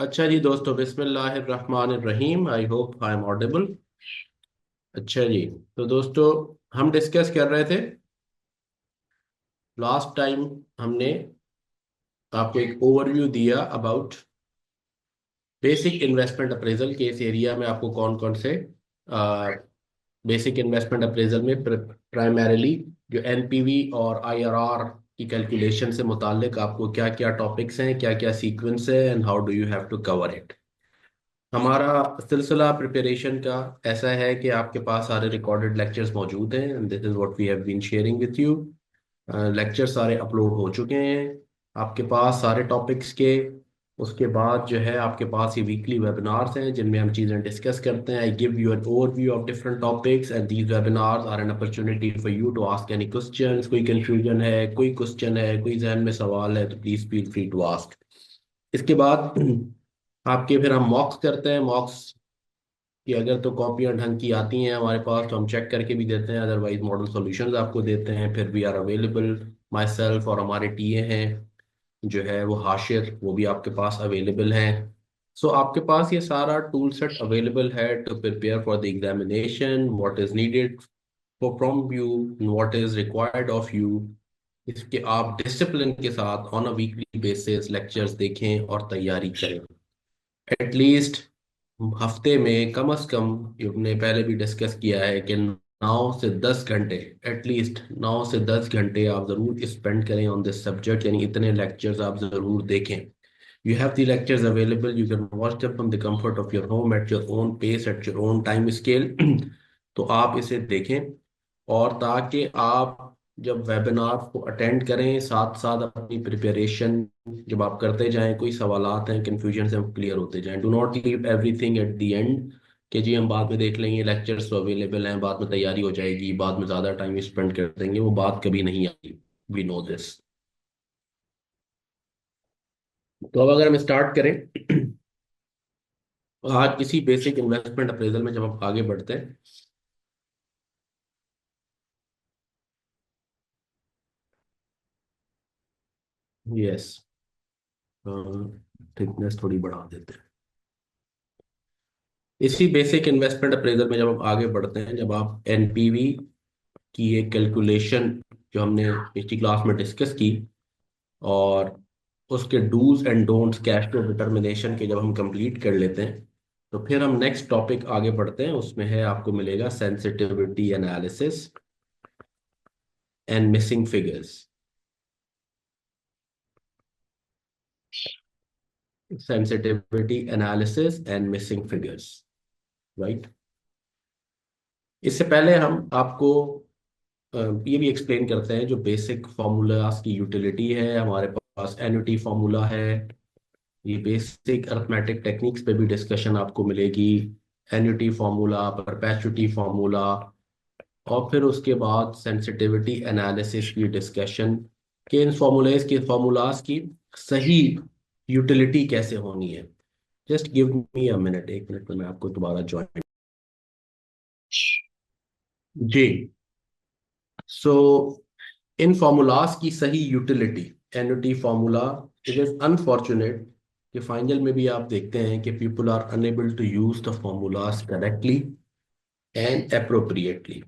अच्छा जी दोस्तों, बिस्मिल्लाहिर्रहमानिर्रहीम। I hope I am audible. अच्छा जी, तो दोस्तों हम डिस्कस कर रहे थे लास्ट टाइम। हमने आपको एक ओवरव्यू दिया अबाउट बेसिक इन्वेस्टमेंट अप्रेजल के इस एरिया में आपको कौन कौन से बेसिक इन्वेस्टमेंट अप्रेजल में प्राइमरीली जो एनपीवी और आईआरआर की कैलकुलेशन से मुतालिक आपको क्या क्या टॉपिक्स हैं, क्या क्या सीक्वेंस है and how do you have to cover it. हमारा सिलसिला प्रिपरेशन का ऐसा है कि आपके पास सारे रिकॉर्डेड लेक्चर्स मौजूद हैं and this is what we have been sharing with you. Lecture सारे अपलोड हो चुके हैं आपके पास सारे टॉपिक्स के। उसके बाद जो है आपके पास ये वीकली वेबिनार्स हैं जिनमें हम चीज़ें डिस्कस करते हैं। I give you an overview of different topics and these webinars are an opportunity for you to ask any questions. कोई कंफ्यूजन है, कोई क्वेश्चन है, कोई जहन में सवाल है, तो please feel free to ask. इसके बाद आपके फिर हम मॉक्स करते हैं। मॉक्स कि अगर तो कॉपियां ढंग की आती हैं हमारे पास तो हम चेक करके भी देते हैं, अदरवाइज मॉडल सॉल्यूशंस आपको देते हैं। फिर we are available, myself और हमारे टीए हैं जो है वो हाशिर, वो भी आपके पास अवेलेबल हैं। सो आपके पास ये सारा टूल सेट अवेलेबल है to prepare for the examination. What is needed for from you, what is required of you, इसके आप डिसिप्लिन के साथ on a weekly basis lectures देखें और तैयारी करें। एटलीस्ट हफ्ते में कम से कम, ये हमने पहले भी डिस्कस किया है कि 9 से 10 घंटे, एटलीस्ट 9 से 10 घंटे आप जरूर स्पेंड करें ऑन दिस सब्जेक्ट। यानी इतने लेक्चर्स आप जरूर देखें। You have the lectures available, you can watch them from the comfort of your home at your own pace at your own time scale. तो आप इसे देखें, और ताकि आप जब वेबिनार को अटेंड करें साथ साथ अपनी प्रिपरेशन जब आप करते जाएं, कोई सवालात हैं कन्फ्यूजन से क्लियर होते जाएं। Do not leave everything at the end कि जी हम बाद में देख लेंगे, लेक्चर्स तो अवेलेबल हैं, बाद में तैयारी हो जाएगी, बाद में ज़्यादा टाइम स्पेंड कर देंगे। वो बात कभी नहीं आती। We know this. तो अब अगर हम स्टार्ट करें आज किसी बेसिक इन्वेस्टमेंट अप्रेजल में जब हम आगे बढ़ते हैं। यस, थिकनेस थोड़ी बढ़ा देते हैं। इसी बेसिक इन्वेस्टमेंट अप्रेजल में जब हम आगे बढ़ते हैं, जब आप एनपीवी की एक कैलकुलेशन जो हमने पिछली क्लास में डिस्कस की, और उसके dos and don'ts cash flow determination के जब हम कंप्लीट कर लेते हैं, तो फिर हम नेक्स्ट टॉपिक आगे बढ़ते हैं। उसमें है आपको मिलेगा sensitivity analysis and missing figures. Sensitivity analysis and missing figures, right. इससे पहले हम आपको ये भी एक्सप्लेन करते हैं जो बेसिक फार्मूलाज की यूटिलिटी है। हमारे पास एन्युटी फार्मूला है, ये बेसिक अरिथमेटिक टेक्निक्स पे भी डिस्कशन आपको मिलेगी। एन्युटी फार्मूला, परपेचुटी फार्मूला, और फिर उसके बाद सेंसिटिविटी एनालिसिस की डिस्कशन कि इन फार्मूलाज की सही यूटिलिटी कैसे होनी है। Just give me a minute, 1 minute में मैं आपको दोबारा ज्वाइन। जी, सो इन फार्मूलाज की सही utility, annuity formula, it is unfortunate कि फाइनल में भी आप देखते हैं कि people are unable to use the formulas correctly and appropriately.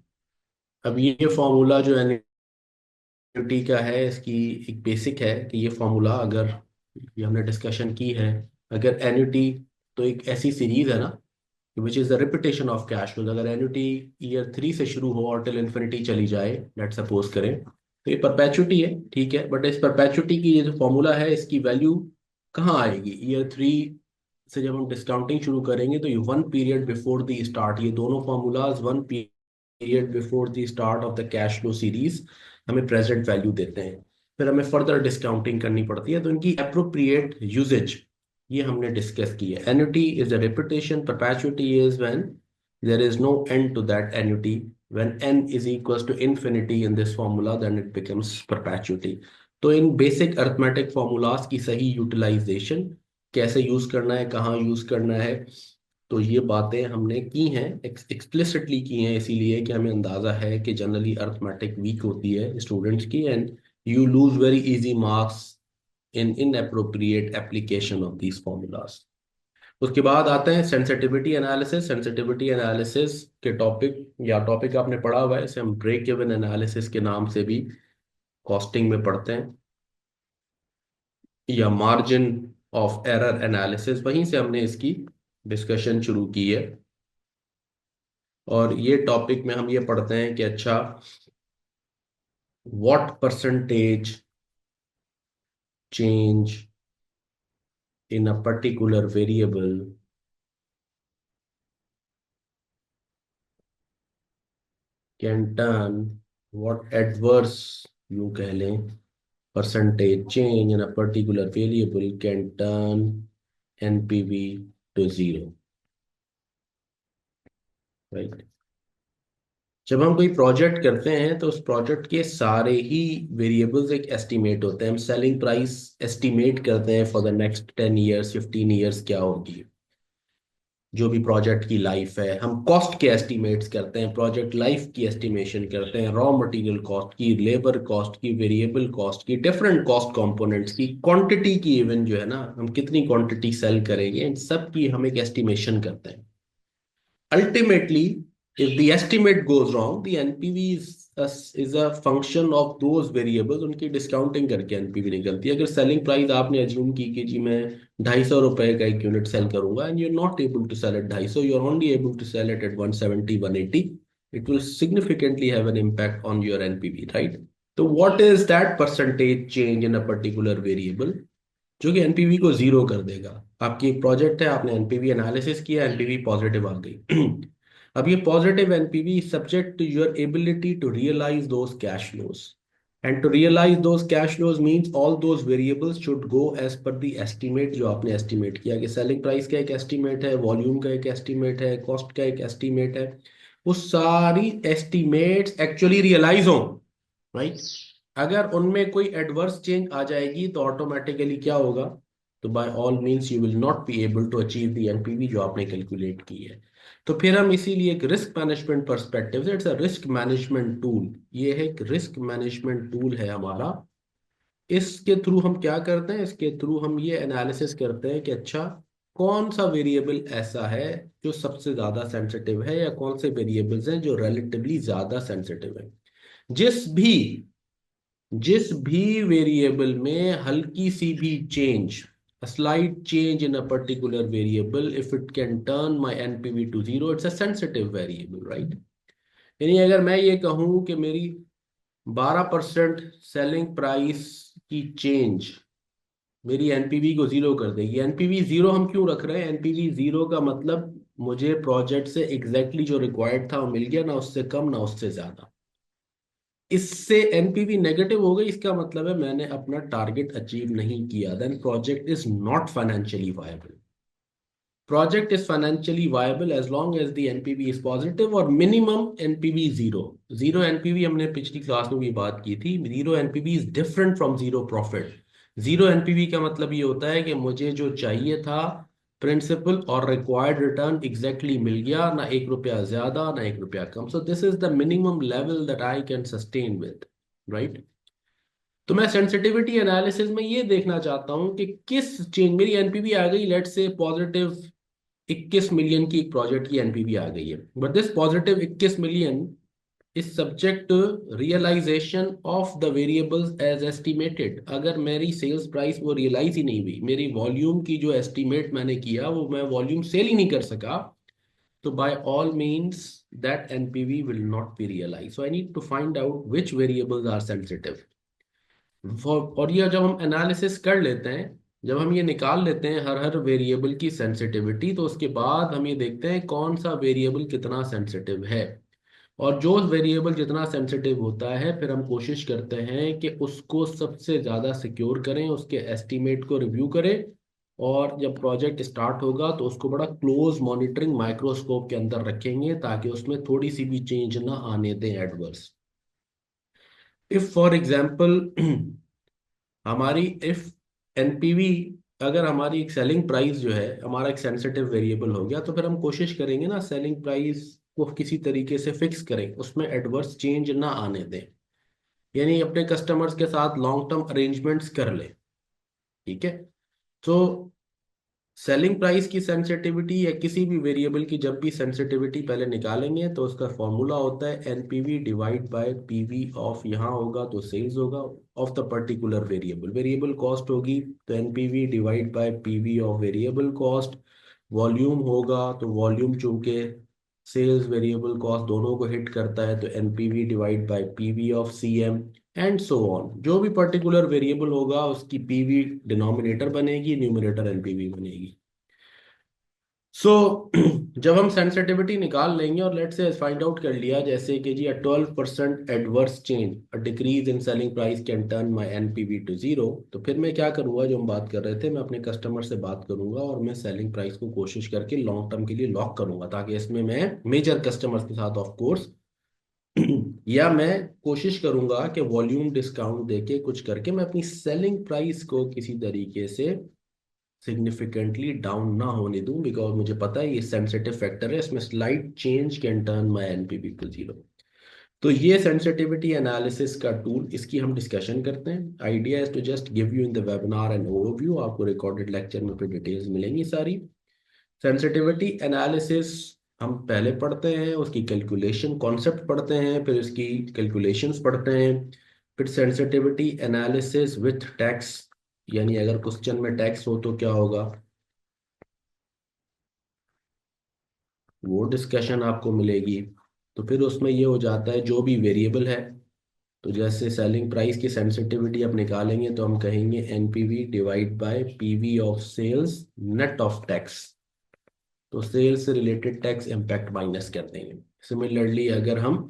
अब ये फार्मूला जो एन्युटी का है, इसकी एक बेसिक है कि ये फार्मूला अगर, ये हमने डिस्कशन की है, अगर एन्युटी तो एक ऐसी सीरीज है ना which is the repetition of cash flows. अगर एन्युटी ईयर 3 से शुरू हो और टिल इन्फिनिटी चली जाए, लेट सपोज करें, तो ये परपेचुटी है, ठीक है। बट इस परपेचुटी की ये जो फॉर्मूला है, इसकी वैल्यू कहाँ आएगी? ईयर 3 से जब हम डिस्काउंटिंग शुरू करेंगे तो ये 1 पीरियड बिफोर द स्टार्ट, ये दोनों formulas 1 period before the start of the cash flow series हमें प्रेजेंट वैल्यू देते हैं। फिर हमें फर्दर डिस्काउंटिंग करनी पड़ती है, तो इनकी अप्रोप्रिएट यूजेज ये हमने डिस्कस की है। Annuity is a repetition, perpetuity is when there is no end to that annuity. when n is equals to infinity in this formula, then it becomes perpetuity. तो इन बेसिक अरिथमेटिक फॉर्मूलाज की सही utilisation कैसे use करना है, कहाँ use करना है, तो ये बातें हमने की हैं, एक्सप्लिसिटली की हैं, इसीलिए कि हमें अंदाजा है कि जनरली अरिथमेटिक वीक होती है स्टूडेंट्स की, and you lose very easy marks in inappropriate application of these formulas. उसके बाद आते हैं सेंसिटिविटी एनालिसिस। सेंसिटिविटी एनालिसिस के टॉपिक, या टॉपिक आपने पढ़ा हुआ है, इसे हम ब्रेक इवन एनालिसिस के नाम से भी कॉस्टिंग में पढ़ते हैं, या मार्जिन ऑफ एरर एनालिसिस, वहीं से हमने इसकी डिस्कशन शुरू की है। और ये टॉपिक में हम ये पढ़ते हैं कि अच्छा, what percentage change in a particular variable can turn what adverse, यूं कह लें, percentage change in a particular variable can turn NPV to zero, right? जब हम कोई प्रोजेक्ट करते हैं तो उस प्रोजेक्ट के सारे ही वेरिएबल्स एक एस्टिमेट होते हैं। हम सेलिंग प्राइस एस्टिमेट करते हैं for the next 10 years, 15 years क्या होगी, जो भी प्रोजेक्ट की लाइफ है। हम कॉस्ट के एस्टिमेट्स करते हैं, प्रोजेक्ट लाइफ की एस्टिमेशन करते हैं, रॉ मटेरियल कॉस्ट की, लेबर कॉस्ट की, वेरिएबल कॉस्ट की, डिफरेंट कॉस्ट कंपोनेंट्स की, क्वांटिटी की, इवन जो है ना, हम कितनी क्वांटिटी सेल करेंगे, इन सब की हम एक एस्टिमेशन करते हैं। Ultimately, if the estimate goes wrong, the NPV is a function of those variables, उनकी डिस्काउंटिंग करके एनपीवी निकलती है। अगर सेलिंग प्राइस आपने अज्यूम की कि जी मैं 250 रुपए का एक यूनिट सेल करूंगा, and you are not able to sell at 250, you are only able to sell it at 170, 180, it will significantly have an impact on your NPV, right? तो what is that percentage change in a particular variable जो कि NPV को zero कर देगा? आपकी एक project है, आपने एनपीवी एनालिसिस किया, एनपीवी पॉजिटिव आ गई। अब ये positive NPV subject to your ability to realise those cash flows, and to realise those cash flows means all those variables should go as per the estimate जो आपने estimate किया, कि selling price का एक एस्टिमेट है, volume का एक estimate है, कॉस्ट का एक एस्टिमेट है। वो सारी एस्टिमेट्स एक्चुअली रियलाइज हों, राइट? अगर उनमें कोई एडवर्स चेंज आ जाएगी तो ऑटोमेटिकली क्या होगा? तो by all means you will not be able to achieve the NPV जो आपने कैलकुलेट की है। तो फिर हम इसीलिए एक रिस्क मैनेजमेंट पर्सपेक्टिव से, it's a risk management tool, ये है एक रिस्क मैनेजमेंट टूल है हमारा। इसके थ्रू हम क्या करते हैं? इसके थ्रू हम ये एनालिसिस करते हैं कि अच्छा, कौन सा वेरिएबल ऐसा है जो सबसे ज्यादा सेंसिटिव है, या कौन से वेरिएबल्स हैं जो रिलेटिवली ज्यादा सेंसिटिव है। जिस भी जिस भी वेरिएबल में हल्की सी भी change, a slight change in a particular variable, if it can turn my NPV to zero, it's a sensitive variable, right? यानी अगर मैं ये कहूँ कि मेरी 12% सेलिंग प्राइस की चेंज मेरी एनपीवी को जीरो कर देगी। एनपीवी जीरो हम क्यों रख रहे हैं? एनपीवी जीरो का मतलब मुझे प्रोजेक्ट से एग्जैक्टली exactly जो रिक्वायर्ड था वो मिल गया, ना उससे कम ना उससे ज्यादा। इससे एनपीवी नेगेटिव हो गई, इसका मतलब है मैंने अपना टारगेट अचीव नहीं किया, then project is not financially viable. Project is financially viable as long as the NPV is positive, और minimum NPV zero. Zero NPV हमने पिछली क्लास में भी बात की थी, zero NPV is different from zero profit. Zero NPV का मतलब ये होता है कि मुझे जो चाहिए था, प्रिंसिपल और रिक्वायर्ड रिटर्न एग्जैक्टली मिल गया, ना 1 रुपया ज्यादा ना 1 रुपया कम। So this is the minimum level that I can sustain with, right? तो मैं सेंसिटिविटी एनालिसिस में ये देखना चाहता हूं कि किस चेंज, मेरी एनपीवी आ गई लेट से पॉजिटिव 21 मिलियन की, एक प्रोजेक्ट की एनपीवी आ गई है, but this positive 21 million is subject realisation of the variables as estimated. अगर मेरी सेल्स प्राइस वो रियलाइज ही नहीं हुई, मेरी वॉल्यूम की जो एस्टिमेट मैंने किया वो मैं वॉल्यूम सेल ही नहीं कर सका, तो by all means that NPV will not be realise. So I need to find out which variables are sensitive. और ये जब हम एनालिसिस कर लेते हैं, जब हम ये निकाल लेते हैं हर हर वेरिएबल की सेंसिटिविटी, तो उसके बाद हम ये देखते हैं कौन सा वेरिएबल कितना सेंसिटिव है। और जो वेरिएबल जितना सेंसिटिव होता है, फिर हम कोशिश करते हैं कि उसको सबसे ज़्यादा सिक्योर करें, उसके एस्टीमेट को रिव्यू करें, और जब प्रोजेक्ट स्टार्ट होगा तो उसको बड़ा क्लोज मॉनिटरिंग माइक्रोस्कोप के अंदर रखेंगे, ताकि उसमें थोड़ी सी भी चेंज ना आने दें एडवर्स। इफ फॉर एग्जाम्पल हमारी इफ एनपीवी, अगर हमारी एक सेलिंग प्राइस जो है हमारा एक सेंसिटिव वेरिएबल हो गया, तो फिर हम कोशिश करेंगे ना सेलिंग प्राइस को किसी तरीके से फिक्स करें, उसमें एडवर्स चेंज ना आने दें, यानी अपने कस्टमर्स के साथ लॉन्ग टर्म अरेंजमेंट्स कर लें, ठीक है? तो सेलिंग प्राइस की सेंसिटिविटी या किसी भी वेरिएबल की जब भी सेंसिटिविटी पहले निकालेंगे तो उसका फॉर्मूला होता है NPV divide by PV of, यहाँ होगा तो सेल्स होगा, of the particular variable. Variable cost होगी तो NPV divide by PV of variable cost. Volume होगा तो वॉल्यूम चूंकि सेल्स वेरिएबल कॉस्ट दोनों को हिट करता है तो NPV divide by PV of CM, and so on. जो भी पर्टिकुलर वेरिएबल होगा उसकी पीवी डिनोमिनेटर बनेगी, न्यूमरेटर एनपीवी बनेगी। सो जब हम सेंसिटिविटी निकाल लेंगे और लेट से फाइंड आउट कर लिया जैसे कि जी 12% adverse change, a decrease in selling price can turn my NPV to zero, तो फिर मैं क्या करूंगा, जो हम बात कर रहे थे, मैं अपने कस्टमर से बात करूंगा और मैं सेलिंग प्राइस को कोशिश करके लॉन्ग टर्म के लिए लॉक करूंगा, ताकि इसमें मैं मेजर कस्टमर्स के साथ ऑफ कोर्स या मैं कोशिश करूंगा कि वॉल्यूम डिस्काउंट देके कुछ करके मैं अपनी सेलिंग प्राइस को किसी तरीके से सिग्निफिकेंटली डाउन ना होने दूं, बिकॉज मुझे पता है ये सेंसिटिव फैक्टर है, इसमें slight change can turn my NPV to zero. तो ये सेंसिटिविटी एनालिसिस का टूल, इसकी हम डिस्कशन करते हैं। Idea is to just give you in the webinar an overview, आपको रिकॉर्डेड लेक्चर में फिर डिटेल्स मिलेंगी सारी। सेंसिटिविटी एनालिसिस हम पहले पढ़ते हैं, उसकी कैलकुलेशन कॉन्सेप्ट पढ़ते हैं, फिर उसकी कैलकुलेशंस पढ़ते हैं, फिर सेंसिटिविटी एनालिसिस विथ टैक्स, यानी अगर क्वेश्चन में टैक्स हो तो क्या होगा, वो डिस्कशन आपको मिलेगी। तो फिर उसमें ये हो जाता है जो भी वेरिएबल है, तो जैसे सेलिंग प्राइस की सेंसिटिविटी आप निकालेंगे तो हम कहेंगे NPV divide by PV of sales net of tax, तो सेल्स से रिलेटेड टैक्स इम्पैक्ट माइनस कर देंगे। सिमिलरली अगर हम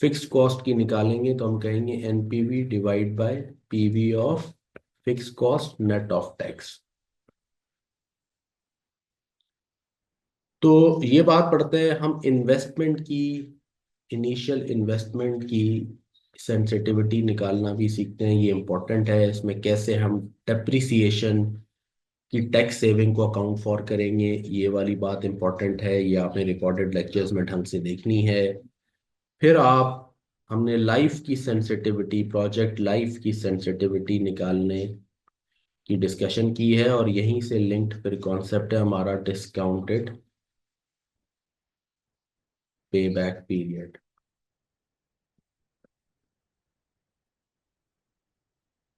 फिक्स्ड कॉस्ट की निकालेंगे तो हम कहेंगे NPV divide by PV of fixed cost net of tax. तो ये बात पढ़ते हैं हम इन्वेस्टमेंट की, इनिशियल इन्वेस्टमेंट की सेंसिटिविटी निकालना भी सीखते हैं, ये इम्पोर्टेंट है। इसमें कैसे हम डेप्रिसिएशन की टैक्स सेविंग को अकाउंट फॉर करेंगे, ये वाली बात इम्पोर्टेंट है, ये आपने रिकॉर्डेड लेक्चर्स में ढंग से देखनी है। फिर आप, हमने लाइफ की सेंसिटिविटी, प्रोजेक्ट लाइफ की सेंसिटिविटी निकालने की डिस्कशन की है, और यहीं से लिंक्ड फिर कॉन्सेप्ट है हमारा डिस्काउंटेड पे बैक पीरियड,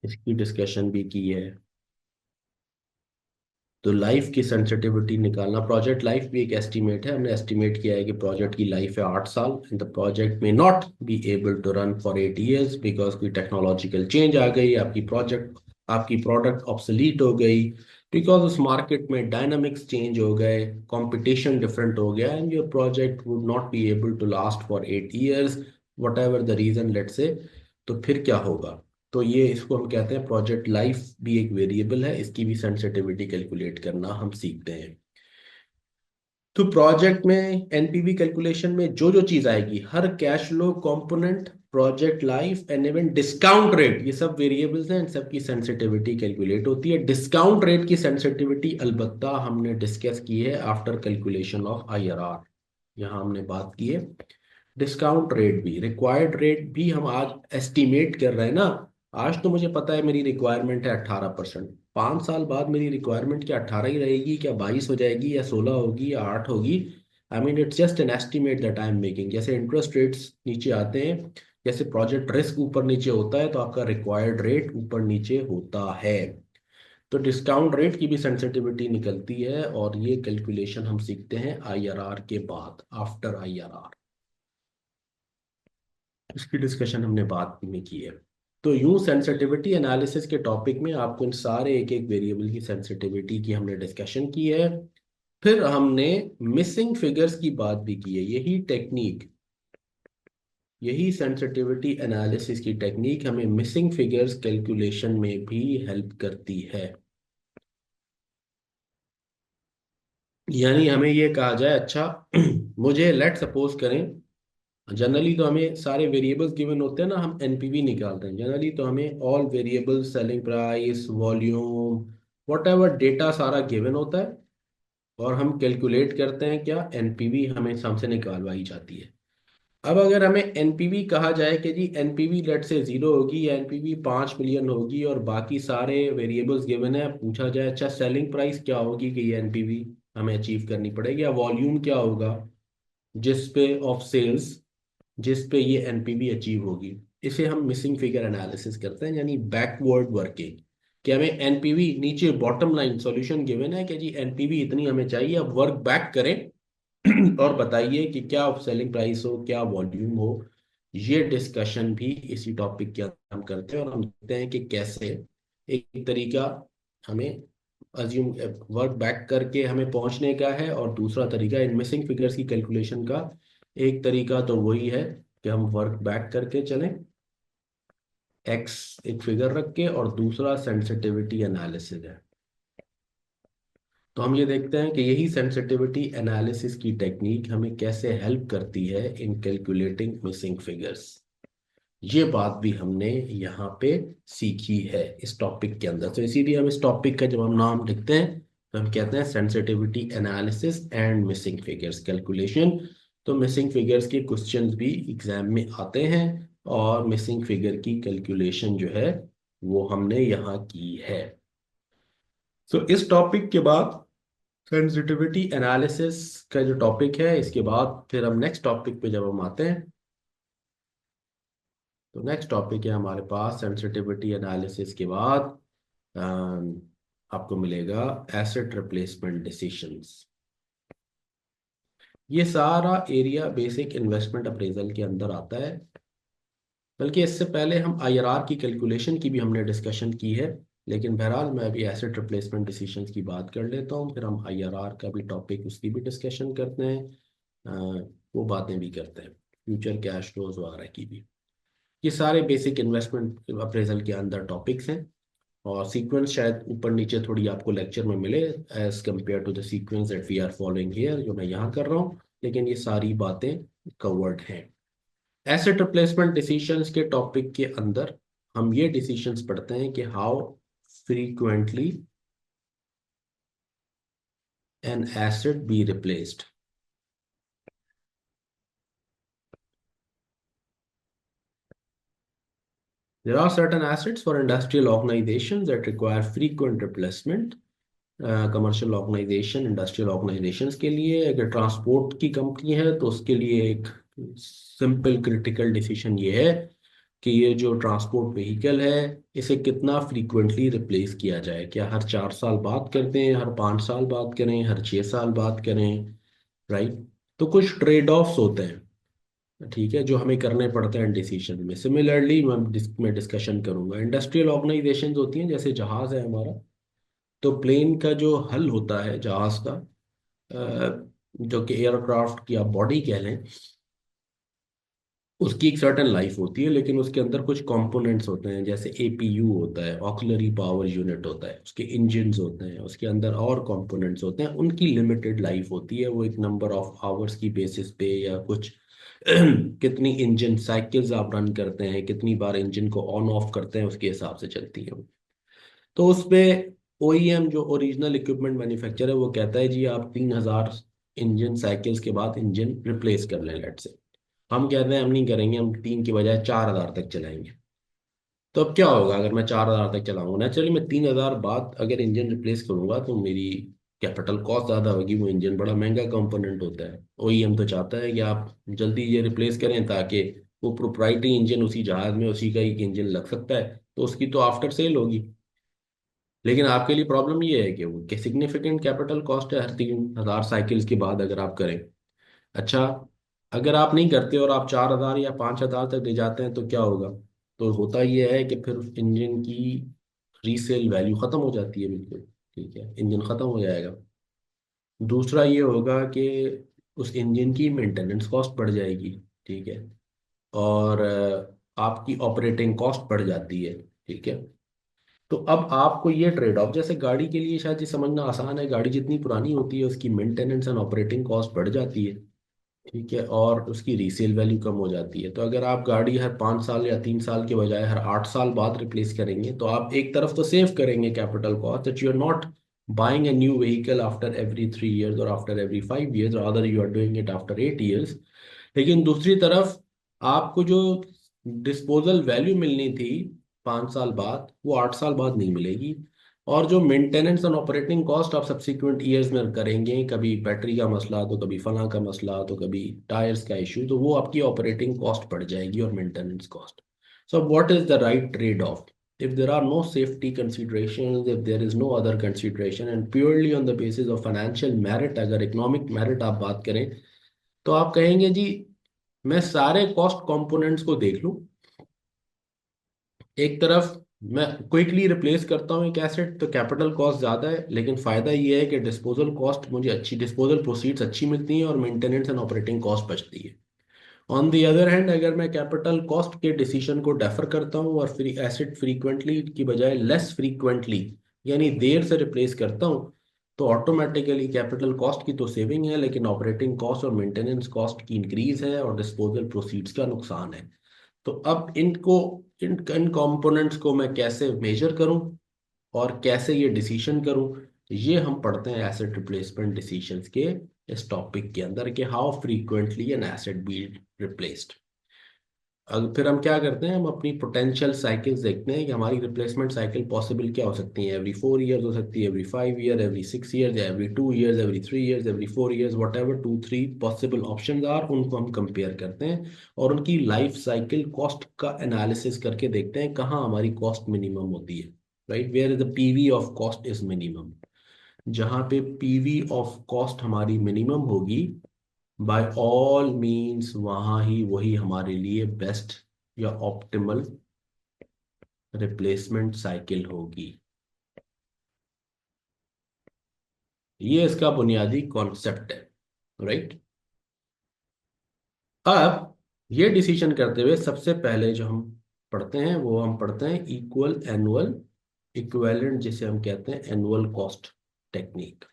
इसकी डिस्कशन भी की है। तो लाइफ की सेंसिटिविटी निकालना, प्रोजेक्ट लाइफ भी एक एस्टिमेट है, हमने एस्टिमेट किया है कि प्रोजेक्ट की लाइफ है 8 साल, and the project may not be able to run for 8 years because कोई टेक्नोलॉजिकल चेंज आ गई, आपकी प्रोडक्ट ऑब्सोलीट हो गई, बिकॉज उस मार्केट में डायनामिक्स चेंज हो गए, कंपटीशन डिफरेंट हो गया, and your project would not be able to last for 8 years, whatever the reason let's say. तो फिर क्या होगा, तो ये इसको हम कहते हैं प्रोजेक्ट लाइफ भी एक वेरिएबल है, इसकी भी सेंसिटिविटी कैलकुलेट करना हम सीखते हैं। तो प्रोजेक्ट में एनपीवी कैलकुलेशन में जो जो चीज आएगी, हर cash flow component, project life and even discount rate, ये सब वेरिएबल्स हैं, इन सब की सेंसिटिविटी कैलकुलेट होती है। डिस्काउंट रेट की सेंसिटिविटी अलबत्ता हमने डिस्कस की है आफ्टर कैलकुलेशन ऑफ आईआरआर, यहाँ हमने बात की है। डिस्काउंट रेट भी, रिक्वायर्ड रेट भी हम आज एस्टिमेट कर रहे हैं ना। आज तो मुझे पता है मेरी रिक्वायरमेंट है 18%, 5 साल बाद मेरी रिक्वायरमेंट क्या 18 ही रहेगी, क्या 22 हो जाएगी, या 16 होगी, या 8 होगी। I mean it's just an estimate that I am making. जैसे इंटरेस्ट रेट्स नीचे आते हैं, जैसे प्रोजेक्ट रिस्क ऊपर नीचे होता है, तो आपका रिक्वायर्ड रेट ऊपर नीचे होता है। तो डिस्काउंट रेट की भी सेंसिटिविटी निकलती है, और ये कैलकुलेशन हम सीखते हैं आईआरआर के बाद, आफ्टर आईआरआर, इसकी डिस्कशन हमने बाद में की है। तो यूं सेंसिटिविटी एनालिसिस के टॉपिक में आपको इन सारे एक एक वेरिएबल की सेंसिटिविटी की हमने डिस्कशन की है। फिर हमने मिसिंग फिगर्स की बात भी की है। यही टेक्निक, यही सेंसिटिविटी एनालिसिस की टेक्निक हमें मिसिंग फिगर्स कैलकुलेशन में भी हेल्प करती है। यानी हमें ये कहा जाए, अच्छा मुझे लेट सपोज करें, जनरली तो हमें सारे वेरिएबल्स गिवन होते हैं ना, हम एनपीवी निकालते हैं जनरली, तो हमें all variables, selling price, volume, what ever data सारा गिवन होता है, और हम कैलकुलेट करते हैं क्या, एनपीवी हमें हमसे निकालवाई जाती है। अब अगर हमें एनपीवी कहा जाए कि जी एनपीवी लेट से 0 होगी या एनपीवी 5 मिलियन होगी और बाकी सारे वेरिएबल्स गिवन है, पूछा जाए अच्छा सेलिंग प्राइस क्या होगी कि ये एनपीवी हमें अचीव करनी पड़ेगी, या वॉल्यूम क्या होगा जिस पे ऑफ सेल्स जिस पे ये एनपीवी अचीव होगी, इसे हम मिसिंग फिगर एनालिसिस करते हैं, यानी बैकवर्ड वर्किंग। कि हमें एनपीवी नीचे बॉटम लाइन सॉल्यूशन गिवन है कि जी एनपीवी इतनी हमें चाहिए, अब वर्क बैक करें और बताइए कि क्या सेलिंग प्राइस हो, क्या वॉल्यूम हो। ये डिस्कशन भी इसी टॉपिक के अंदर हम करते हैं और हम देखते हैं कि कैसे एक तरीका हमें अज्यूम वर्क बैक करके हमें पहुंचने का है, और दूसरा तरीका इन मिसिंग फिगर्स की कैलकुलेशन का एक तरीका तो वही है कि हम वर्क बैक करके चलें एक्स एक फिगर रख के, और दूसरा सेंसिटिविटी एनालिसिस है। तो हम ये देखते हैं कि यही सेंसिटिविटी एनालिसिस की टेक्निक हमें कैसे हेल्प करती है इन कैलकुलेटिंग मिसिंग फिगर्स। ये बात भी हमने यहाँ पे सीखी है इस टॉपिक के अंदर। तो इसीलिए हम इस टॉपिक का जब हम नाम लिखते हैं तो हम कहते हैं sensitivity analysis and missing figures calculation. तो मिसिंग फिगर्स के क्वेश्चंस भी एग्जाम में आते हैं, और मिसिंग फिगर की कैलकुलेशन जो है वो हमने यहाँ की है। तो इस टॉपिक के बाद सेंसिटिविटी एनालिसिस का जो टॉपिक है, इसके बाद फिर हम नेक्स्ट टॉपिक पे जब हम आते हैं, तो नेक्स्ट टॉपिक है हमारे पास सेंसिटिविटी एनालिसिस के बाद अम, आपको मिलेगा एसेट रिप्लेसमेंट डिसीशंस। ये सारा एरिया बेसिक इन्वेस्टमेंट अप्रेजल के अंदर आता है। बल्कि इससे पहले हम आईआरआर की कैलकुलेशन की भी हमने डिस्कशन की है, लेकिन बहरहाल मैं अभी एसेट रिप्लेसमेंट डिसीजंस की बात कर लेता हूँ, फिर हम आईआरआर का भी टॉपिक उसकी भी डिस्कशन करते हैं। वो बातें भी करते हैं, फ्यूचर कैश फ्लोज वगैरह की भी। ये सारे बेसिक इन्वेस्टमेंट अप्रेजल के अंदर टॉपिक्स हैं, और सीक्वेंस शायद ऊपर नीचे थोड़ी आपको लेक्चर में मिले as compared to the sequence that we are following here, जो मैं यहाँ कर रहा हूँ, लेकिन ये सारी बातें कवर्ड हैं। एसेट रिप्लेसमेंट डिसीजंस के टॉपिक के अंदर हम ये डिसीजंस पढ़ते हैं कि how frequently an asset be replaced. There are certain assets for industrial organizations that require frequent replacement। Commercial organisation industrial organisations के लिए, अगर ट्रांसपोर्ट की कंपनी है तो उसके लिए एक सिंपल क्रिटिकल डिसीजन ये है कि ये जो ट्रांसपोर्ट व्हीकल है इसे कितना फ्रीक्वेंटली रिप्लेस किया जाए। क्या हर 4 साल बाद करते हैं, हर 5 साल बाद करें, हर 6 साल बाद करें, राइट। तो कुछ ट्रेड ऑफ्स होते हैं, ठीक है, जो हमें करने पड़ते हैं डिसीजन में। सिमिलरली मैं डिस्कशन करूंगा इंडस्ट्रियल ऑर्गेनाइजेशंस होती हैं, जैसे जहाज है हमारा, तो प्लेन का जो हल होता है जहाज का, जो कि एयरक्राफ्ट की आप बॉडी कह लें, उसकी एक सर्टेन लाइफ होती है, लेकिन उसके अंदर कुछ कंपोनेंट्स होते हैं, जैसे एपीयू होता है, ऑक्सिलरी पावर यूनिट होता है, उसके इंजन्स होते हैं, उसके अंदर और कंपोनेंट्स होते हैं, उनकी लिमिटेड लाइफ होती है। वो एक नंबर ऑफ आवर्स की बेसिस पे या कुछ कितनी इंजन साइकिल्स आप रन करते हैं, कितनी बार इंजन को ऑन ऑफ करते हैं, उसके हिसाब से चलती है। तो उसमें ओईएम जो ओरिजिनल इक्विपमेंट मैन्युफैक्चरर है वो कहता है जी आप 3,000 इंजन साइकिल्स के बाद इंजन रिप्लेस कर लें लेट से। हम कहते हैं हम नहीं करेंगे, हम 3 के बजाय 4,000 तक चलाएंगे। तो अब क्या होगा अगर मैं 4,000 तक चलाऊंगा, नेचुरली मैं 3,000 बाद अगर इंजन रिप्लेस करूंगा तो मेरी कैपिटल कॉस्ट ज़्यादा होगी। वो इंजन बड़ा महंगा कंपोनेंट होता है, ओईएम तो चाहता है कि आप जल्दी ये रिप्लेस करें ताकि वो प्रोप्राइटरी इंजन उसी जहाज में उसी का एक इंजन लग सकता है, तो उसकी तो आफ्टर सेल होगी। लेकिन आपके लिए प्रॉब्लम ये है कि वो सिग्निफिकेंट कैपिटल कॉस्ट है हर 3,000 साइकिल्स के बाद अगर आप करें। अच्छा, अगर आप नहीं करते और आप 4,000 या 5,000 तक ले जाते हैं तो क्या होगा? तो होता ये है कि फिर उस इंजन की रीसेल वैल्यू खत्म हो जाती है, बिल्कुल, ठीक है, इंजन खत्म हो जाएगा। दूसरा ये होगा कि उस इंजन की मेंटेनेंस कॉस्ट बढ़ जाएगी, ठीक है, और आपकी ऑपरेटिंग कॉस्ट बढ़ जाती है, ठीक है। तो अब आपको ये ट्रेड ऑफ, जैसे गाड़ी के लिए शायद ये समझना आसान है, गाड़ी जितनी पुरानी होती है उसकी मेंटेनेंस एंड ऑपरेटिंग कॉस्ट बढ़ जाती है, ठीक है, और उसकी रीसेल वैल्यू कम हो जाती है। तो अगर आप गाड़ी हर 5 साल या 3 साल के बजाय हर 8 साल बाद रिप्लेस करेंगे तो आप एक तरफ तो सेव करेंगे capital cost, that you are not buying a new vehicle after every 3 years or after every 5 years, rather you are doing it after 8 years। लेकिन दूसरी तरफ आपको जो डिस्पोजल वैल्यू मिलनी थी 5 साल बाद, वो 8 साल बाद नहीं मिलेगी। और जो मेंटेनेंस एंड ऑपरेटिंग कॉस्ट आप सब्सिक्वेंट ईयर्स में करेंगे, कभी बैटरी का मसला तो कभी फलां का मसला तो कभी टायर्स का इशू, तो वो आपकी ऑपरेटिंग कॉस्ट बढ़ जाएगी और maintenance cost. So what is the right trade off? if there are no safety considerations, if there is no other consideration and purely on the basis of financial merit, अगर economic merit आप बात करें, तो आप कहेंगे जी मैं सारे cost components को देख लूं, एक तरफ मैं क्विकली रिप्लेस करता हूं एक एसेट तो कैपिटल कॉस्ट ज़्यादा है, लेकिन फ़ायदा ये है कि डिस्पोजल कॉस्ट मुझे अच्छी, डिस्पोजल प्रोसीड्स अच्छी मिलती हैं और मेंटेनेंस एंड ऑपरेटिंग कॉस्ट बचती है। ऑन दी अदर हैंड, अगर मैं कैपिटल कॉस्ट के डिसीजन को डेफर करता हूँ और फ्री एसेट फ्रीक्वेंटली की बजाय लेस फ्रीक्वेंटली यानी देर से रिप्लेस करता हूँ, तो ऑटोमेटिकली कैपिटल कॉस्ट की तो सेविंग है, लेकिन ऑपरेटिंग कॉस्ट और मेंटेनेंस कॉस्ट की इंक्रीज है और डिस्पोजल प्रोसीड्स का नुकसान है। तो अब इनको, इन कंपोनेंट्स को मैं कैसे मेजर करूं और कैसे ये डिसीजन करूं, ये हम पढ़ते हैं एसेट रिप्लेसमेंट डिसीजंस के इस टॉपिक के अंदर कि how frequently an asset be replaced. अब फिर हम क्या करते हैं, हम अपनी पोटेंशियल साइकिल्स देखते हैं कि हमारी रिप्लेसमेंट साइकिल पॉसिबल क्या हो सकती है। एवरी 4 ईयर्स हो सकती है, every 5 year, every 6 years, every 2 years, every 3 years, every 4 years, whatever 2 3 possible option are, उनको हम कंपेयर करते हैं और उनकी लाइफ साइकिल कॉस्ट का एनालिसिस करके देखते हैं कहाँ हमारी कॉस्ट मिनिमम होती है। Right, where is the PV of cost is minimum. जहाँ पे पीवी ऑफ कॉस्ट हमारी मिनिमम होगी, बाय ऑल मीन्स वहाँ ही वही हमारे लिए बेस्ट या ऑप्टिमल रिप्लेसमेंट साइकिल होगी। ये इसका बुनियादी कॉन्सेप्ट है। राइट, अब ये डिसीजन करते हुए सबसे पहले जो हम पढ़ते हैं वो हम पढ़ते हैं इक्वल एनुअल इक्विवेलेंट, जिसे हम कहते हैं एनुअल कॉस्ट टेक्निक।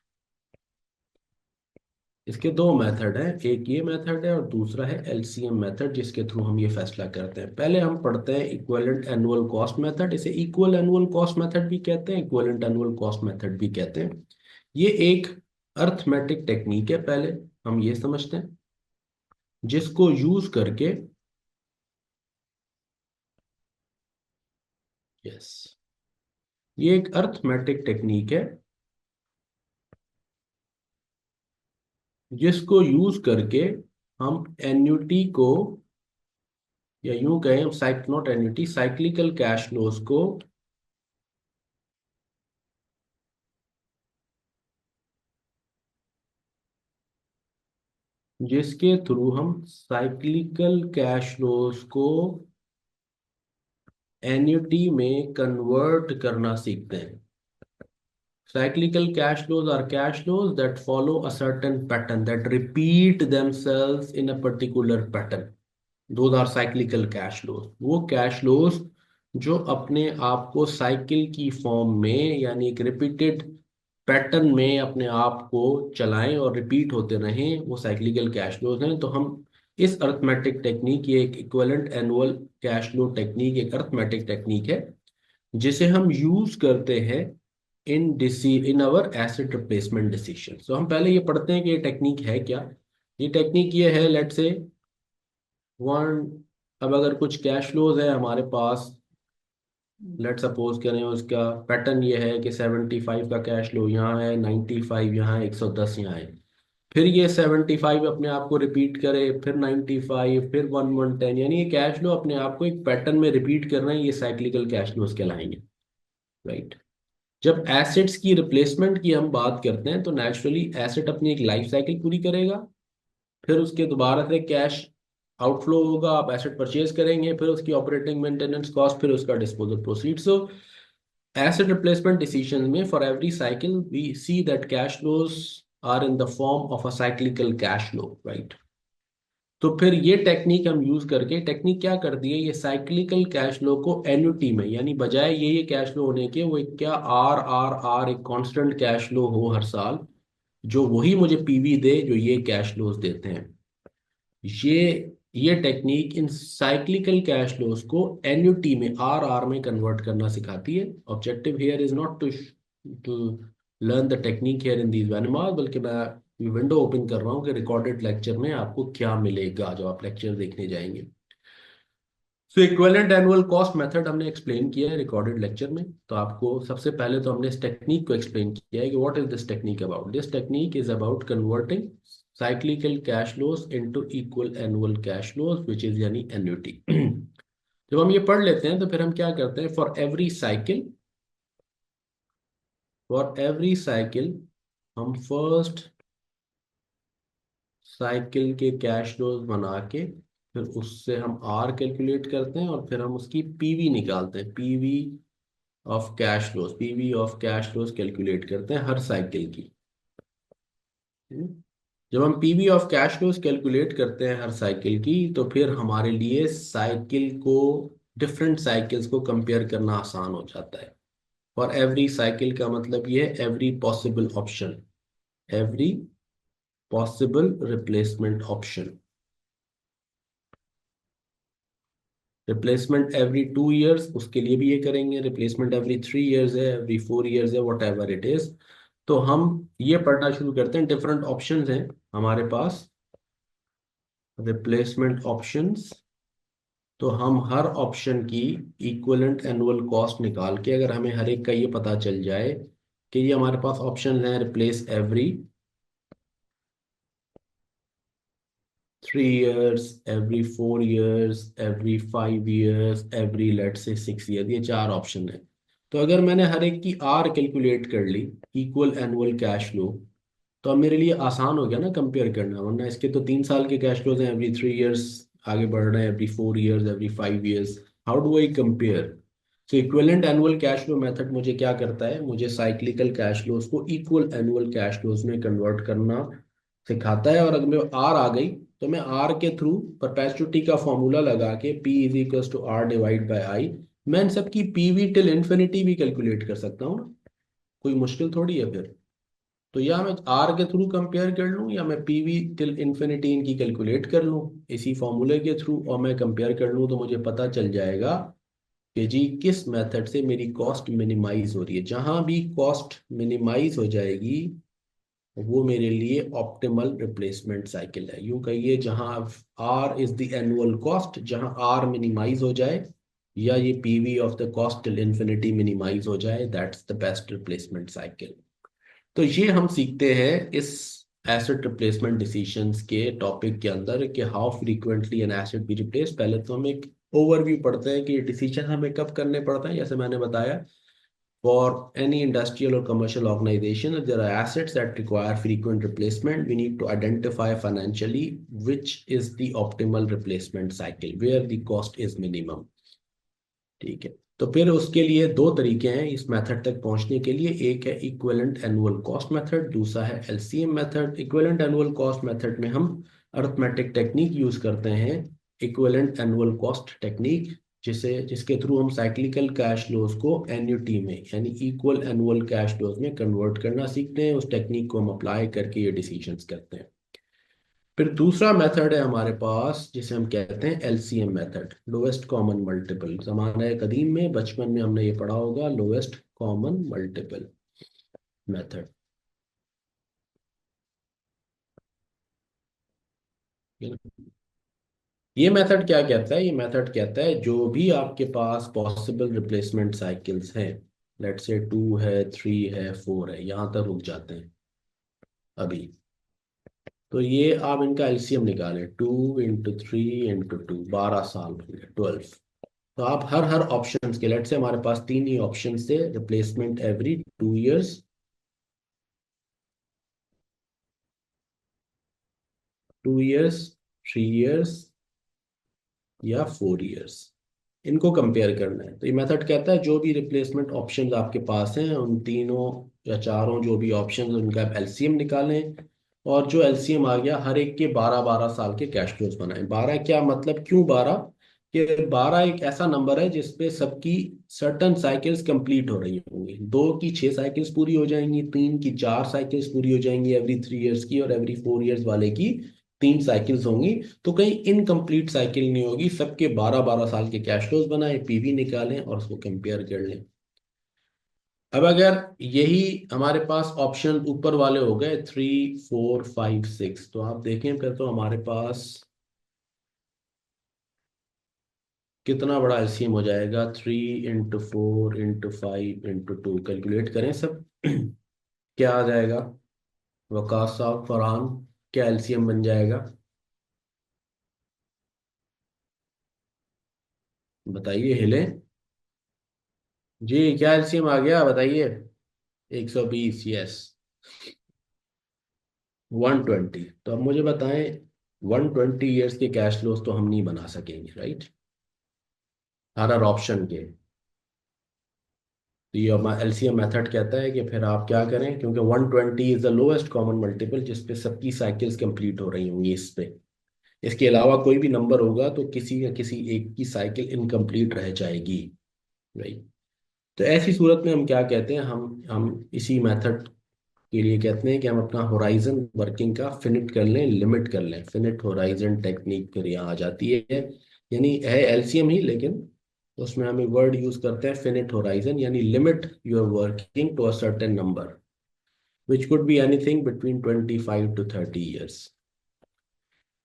इसके दो मेथड हैं, एक ये मेथड है और दूसरा है एलसीएम मेथड, जिसके थ्रू हम ये फैसला करते हैं। पहले हम पढ़ते हैं इक्विवेलेंट एनुअल कॉस्ट मेथड। इसे इक्वल एनुअल कॉस्ट मेथड भी कहते हैं, इक्विवेलेंट एनुअल कॉस्ट मेथड भी कहते हैं। ये एक अर्थमेटिक टेक्निक है, पहले हम ये समझते हैं, जिसको यूज करके, यस, ये एक अर्थमेटिक टेक्निक है जिसको यूज करके हम एन्युटी को, या यूं कहें हम not annuity, cyclical cash flows को जिसके थ्रू हम साइक्लिकल कैश फ्लोज को एन्युटी में कन्वर्ट करना सीखते हैं। Cyclical cash flows are cash flows that follow a certain pattern, that repeat themselves in a particular pattern. Those are cyclical cash flows. वो cash flows जो अपने आप को साइकिल की फॉर्म में यानी एक रिपीटेड पैटर्न में अपने आप को चलाएं और रिपीट होते रहें, वो साइक्लिकल कैश फ्लोज हैं। तो हम इस अर्थमेटिक टेक्निक, ये एक equivalent annual cash flow technique एक अर्थमेटिक टेक्निक है जिसे हम यूज करते हैं इन अवर एसेट रिप्लेसमेंट डिसीजन। तो हम पहले ये पढ़ते हैं कि ये टेक्निक है क्या। ये टेक्निक ये है, लेट से वन, अब अगर कुछ कैश फ्लोज है हमारे पास, लेट सपोज करें उसका पैटर्न ये है कि 75 का कैश फ्लो यहाँ है, 95 यहाँ है, 110 यहाँ है, फिर ये 75 अपने आप को रिपीट करे, फिर 95, फिर 110, यानी ये कैश फ्लो अपने आप को एक पैटर्न में रिपीट कर रहे हैं, ये साइक्लिकल कैश फ्लोज कहलाएंगे। राइट, जब एसेट्स की रिप्लेसमेंट की हम बात करते हैं तो नेचुरली एसेट अपनी एक लाइफ साइकिल पूरी करेगा, फिर उसके दोबारा से कैश आउटफ्लो होगा, आप एसेट परचेज करेंगे, फिर उसकी ऑपरेटिंग मेंटेनेंस कॉस्ट, फिर उसका disposal proceeds. So asset replacement decision में for every cycle we see that cash flows are in the form of a cyclical cash flow. Right, तो फिर ये टेक्निक हम यूज करके, टेक्निक क्या करती है, ये साइक्लिकल कैश फ्लो को एन्युटी में, यानी बजाय ये कैश फ्लो होने के वो एक क्या आर आर आर एक कांस्टेंट कैश फ्लो हो हर साल, जो वही मुझे पीवी दे जो ये कैश फ्लोज देते हैं। ये टेक्निक इन साइक्लिकल कैश फ्लोज को एन्युटी में आर आर में कन्वर्ट करना सिखाती है। Objective here is not to to learn the technique here in these webinar, बल्कि मैं विंडो ओपन कर रहा हूँ कि रिकॉर्डेड लेक्चर में आपको क्या मिलेगा जो आप लेक्चर देखने जाएंगे। सो इक्विवेलेंट एनुअल कॉस्ट मेथड हमने एक्सप्लेन किया है रिकॉर्डेड लेक्चर में। तो आपको सबसे पहले तो हमने इस टेक्निक को एक्सप्लेन किया है कि what is this technique about. This technique is about converting cyclical cash flows into equal annual cash flows which is यानी एन्युटी। जब हम ये पढ़ लेते हैं तो फिर हम क्या करते हैं, फॉर एवरी साइकिल हम फर्स्ट साइकिल के कैश फ्लोज बना के फिर उससे हम आर कैलकुलेट करते हैं और फिर हम उसकी पीवी निकालते हैं, PV of cash flows calculate करते हैं हर साइकिल की। हम्म। जब हम PV of cash flows calculate करते हैं हर साइकिल की तो फिर हमारे लिए साइकिल को डिफरेंट साइकिल्स को कंपेयर करना आसान हो जाता है। फॉर एवरी साइकिल का मतलब ये है every possible option, every possible replacement option. Replacement every 2 years उसके लिए भी ये करेंगे, रिप्लेसमेंट एवरी 3 इयर्स है, एवरी 4 इयर्स है, वट एवर इट इज। तो हम ये पढ़ना शुरू करते हैं, डिफरेंट ऑप्शंस हैं हमारे पास, रिप्लेसमेंट ऑप्शंस। तो हम हर ऑप्शन की इक्विवेलेंट एनुअल कॉस्ट निकाल के अगर हमें हर एक का ये पता चल जाए कि ये हमारे पास ऑप्शन है, replace every 3 years, every 4 years, every 5 years, every let's say 6 year, ये चार ऑप्शन है। तो अगर मैंने हर एक की आर कैलकुलेट कर ली, इक्वल एनुअल कैश फ्लो, तो अब मेरे लिए आसान हो गया ना कंपेयर करना, वरना इसके तो 3 साल के कैश फ्लोज हैं, एवरी 3 इयर्स आगे बढ़ रहे हैं, every 4 years, every 5 years. How do I compare? So equivalent annual cash flow method मुझे क्या करता है, मुझे साइक्लिकल कैश फ्लोज को इक्वल एनुअल कैश फ्लोज में कन्वर्ट करना सिखाता है। और अगर मैं आर आ गई तो मैं आर के थ्रू परपेचुटी का फॉर्मूला लगा के P is equal to R divide by I, मैं इन सब की पीवी टिल इन्फिनिटी भी कैलकुलेट कर सकता हूँ ना। कोई मुश्किल थोड़ी है फिर। तो या मैं आर के थ्रू कंपेयर कर लूँ या मैं पीवी टिल इन्फिनिटी इनकी कैलकुलेट कर लूँ इसी फॉर्मूले के थ्रू, और मैं कंपेयर कर लूँ तो मुझे पता चल जाएगा कि जी किस मेथड से मेरी कॉस्ट मिनिमाइज हो रही है। जहां भी कॉस्ट मिनिमाइज हो जाएगी वो मेरे लिए ऑप्टिमल रिप्लेसमेंट साइकिल है। यूं कहिए जहां R is the annual cost, जहां आर मिनिमाइज हो जाए या ये PV of the cost till infinity minimise हो जाए, that's the best replacement cycle. तो ये हम सीखते हैं इस एसेट रिप्लेसमेंट डिसीजंस के टॉपिक के अंदर कि how frequently an asset be replace. पहले तो हम एक ओवरव्यू पढ़ते हैं कि ये डिसीजन हमें कब करने पड़ते हैं। जैसे मैंने बताया, for any industrial or commercial organization, if there are assets that require frequent replacement, we need to identify financially which is the optimal replacement cycle, where the cost is minimum। ठीक है। तो फिर उसके लिए दो तरीके हैं इस मेथड तक पहुंचने के लिए, एक है इक्विवेलेंट एनुअल कॉस्ट मेथड, दूसरा है LCM method. Equivalent annual cost method में हम अरिथमेटिक टेक्निक यूज करते हैं, इक्विवेलेंट एनुअल कॉस्ट टेक्निक, जिसके थ्रू हम साइक्लिकल कैश फ्लोज को एन्युटी में यानी इक्वल एनुअल कैश फ्लोज में कन्वर्ट करना सीखते हैं। उस टेक्निक को हम अप्लाई करके ये डिसीजंस करते हैं। फिर दूसरा मेथड है हमारे पास जिसे हम कहते हैं LCM method, lowest common multiple. जमाने कदीम में बचपन में हमने ये पढ़ा होगा, लोएस्ट कॉमन मल्टीपल मेथड। ये मेथड क्या कहता है? ये मेथड कहता है जो भी आपके पास पॉसिबल रिप्लेसमेंट साइकिल्स हैं, लेट्स से 2 है, 3 है, 4 है, यहाँ तक रुक जाते हैं अभी। तो ये आप इनका एलसीएम निकालें, 2 × 3 × 2, 12 साल हो गए, 12। तो आप हर हर ऑप्शन के, लेट से हमारे पास तीन ही ऑप्शन थे, replacement every 2 years, 2 years, 3 years या 4 इयर्स, इनको कंपेयर करना है। तो ये मेथड कहता है जो भी रिप्लेसमेंट ऑप्शंस आपके पास हैं उन तीनों या चारों जो भी ऑप्शंस उनका आप एलसीएम निकालें, और जो एलसीएम आ गया हर एक के 12 12 साल के कैश फ्लोज बनाएं। 12 क्या मतलब, क्यों 12? कि 12 एक ऐसा नंबर है जिसपे सबकी सर्टन साइकिल्स कंप्लीट हो रही होंगी। दो की 6 साइकिल्स पूरी हो जाएंगी, तीन की 4 साइकिल्स पूरी हो जाएंगी एवरी 3 इयर्स की, और एवरी 4 इयर्स वाले की 3 साइकिल्स होंगी। तो कहीं इनकम्प्लीट साइकिल नहीं होगी। सबके 12 12 साल के कैश फ्लोज बनाए, पीवी निकालें और उसको कंपेयर कर लें। अब अगर यही हमारे पास ऑप्शन ऊपर वाले हो गए 3 4 5 6, तो आप देखें फिर तो हमारे पास कितना बड़ा एलसीएम हो जाएगा। 3 × 4 × 5 × 2, कैलकुलेट करें सब। क्या आ जाएगा वकास साहब, फरहान, क्या एलसीएम बन जाएगा? बताइए, हिले जी, क्या एलसीएम आ गया बताइए। 120, यस। 120, तो अब मुझे बताएं, 120 ईयर्स के कैश फ्लोज तो हम नहीं बना सकेंगे, राइट? हर हर ऑप्शन के। तो ये एलसीएम मेथड कहता है कि फिर आप क्या करें, क्योंकि 120 is the lowest common multiple जिस पे सबकी साइकिल्स कंप्लीट हो रही होंगी इस पे। इसके अलावा कोई भी नंबर होगा तो किसी या किसी एक की साइकिल इनकम्प्लीट रह जाएगी, राइट? तो ऐसी सूरत में हम क्या कहते हैं, हम इसी मेथड के लिए कहते हैं कि हम अपना होराइजन वर्किंग का फिनिट कर लें, लिमिट कर लें। फिनिट होराइजन टेक्निक फिर यहाँ आ जाती है, यानी है एलसीएम ही, लेकिन उसमें हम एक वर्ड यूज करते हैं फिनिट होराइजन, यानी limit your working to a certain number which could be anything between 25 to 30 years.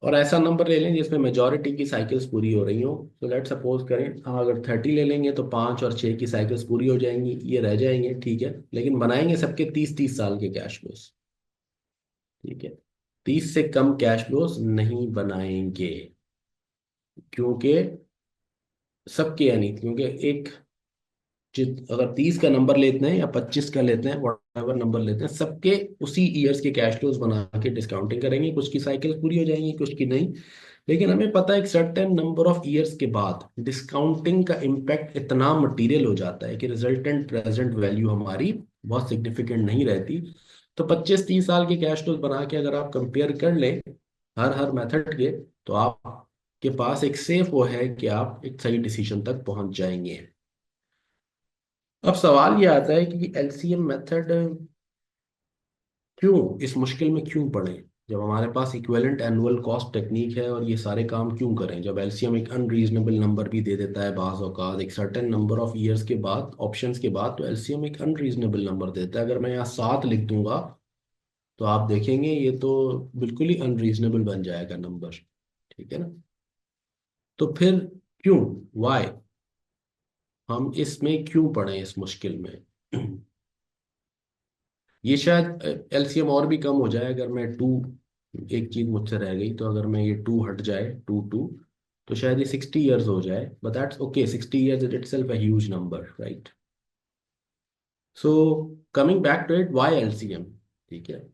और ऐसा नंबर ले लें जिसमें मेजॉरिटी की साइकिल्स पूरी हो रही हो। तो लेट सपोज करें हम अगर 30 ले लेंगे तो 5 और 6 की साइकिल्स पूरी हो जाएंगी, ये रह जाएंगे, ठीक है। लेकिन बनाएंगे सबके 30 30 साल के कैश फ्लोस, ठीक है। 30 से कम कैश फ्लोस नहीं बनाएंगे, क्योंकि सबके, यानी क्योंकि एक जित अगर 30 का नंबर लेते हैं या 25 का लेते हैं, वट नंबर लेते हैं, सबके उसी ईयर्स के कैश फ्लोज बना के डिस्काउंटिंग करेंगे। कुछ की साइकिल पूरी हो जाएंगी, कुछ की नहीं। लेकिन हमें पता है एक सर्टेन नंबर ऑफ ईयर्स के बाद डिस्काउंटिंग का इम्पैक्ट इतना मटीरियल हो जाता है कि रिजल्टेंट प्रेजेंट वैल्यू हमारी बहुत सिग्निफिकेंट नहीं रहती। तो 25 30 साल के कैश फ्लोज बना के अगर आप कंपेयर कर लें हर हर मेथड के, तो आपके पास एक सेफ वो है कि आप एक सही डिसीजन तक पहुंच जाएंगे। अब सवाल ये आता है कि एलसीएम मेथड क्यों इस मुश्किल में क्यों पड़े, जब हमारे पास इक्विवेलेंट एनुअल कॉस्ट टेक्निक है, और ये सारे काम क्यों करें जब एलसीएम एक अनरीजनेबल नंबर भी दे देता है बाज औकात एक सर्टेन नंबर ऑफ ईयर्स के बाद, ऑप्शंस के बाद। तो एलसीएम एक अनरीजनेबल नंबर देता है। अगर मैं यहाँ 7 लिख दूंगा तो आप देखेंगे ये तो बिल्कुल ही अनरीजनेबल बन जाएगा नंबर, ठीक है ना? तो फिर क्यों, वाई, हम इसमें क्यों पड़े इस मुश्किल में? ये शायद एलसीएम और भी कम हो जाए अगर मैं टू, एक चीज मुझसे रह गई, तो अगर मैं ये टू हट जाए, 2 2, तो शायद ये 60 ईयर्स हो जाए। But that's okay, 60 years it itself a huge number, right? So coming back to it, why LCM, ठीक है।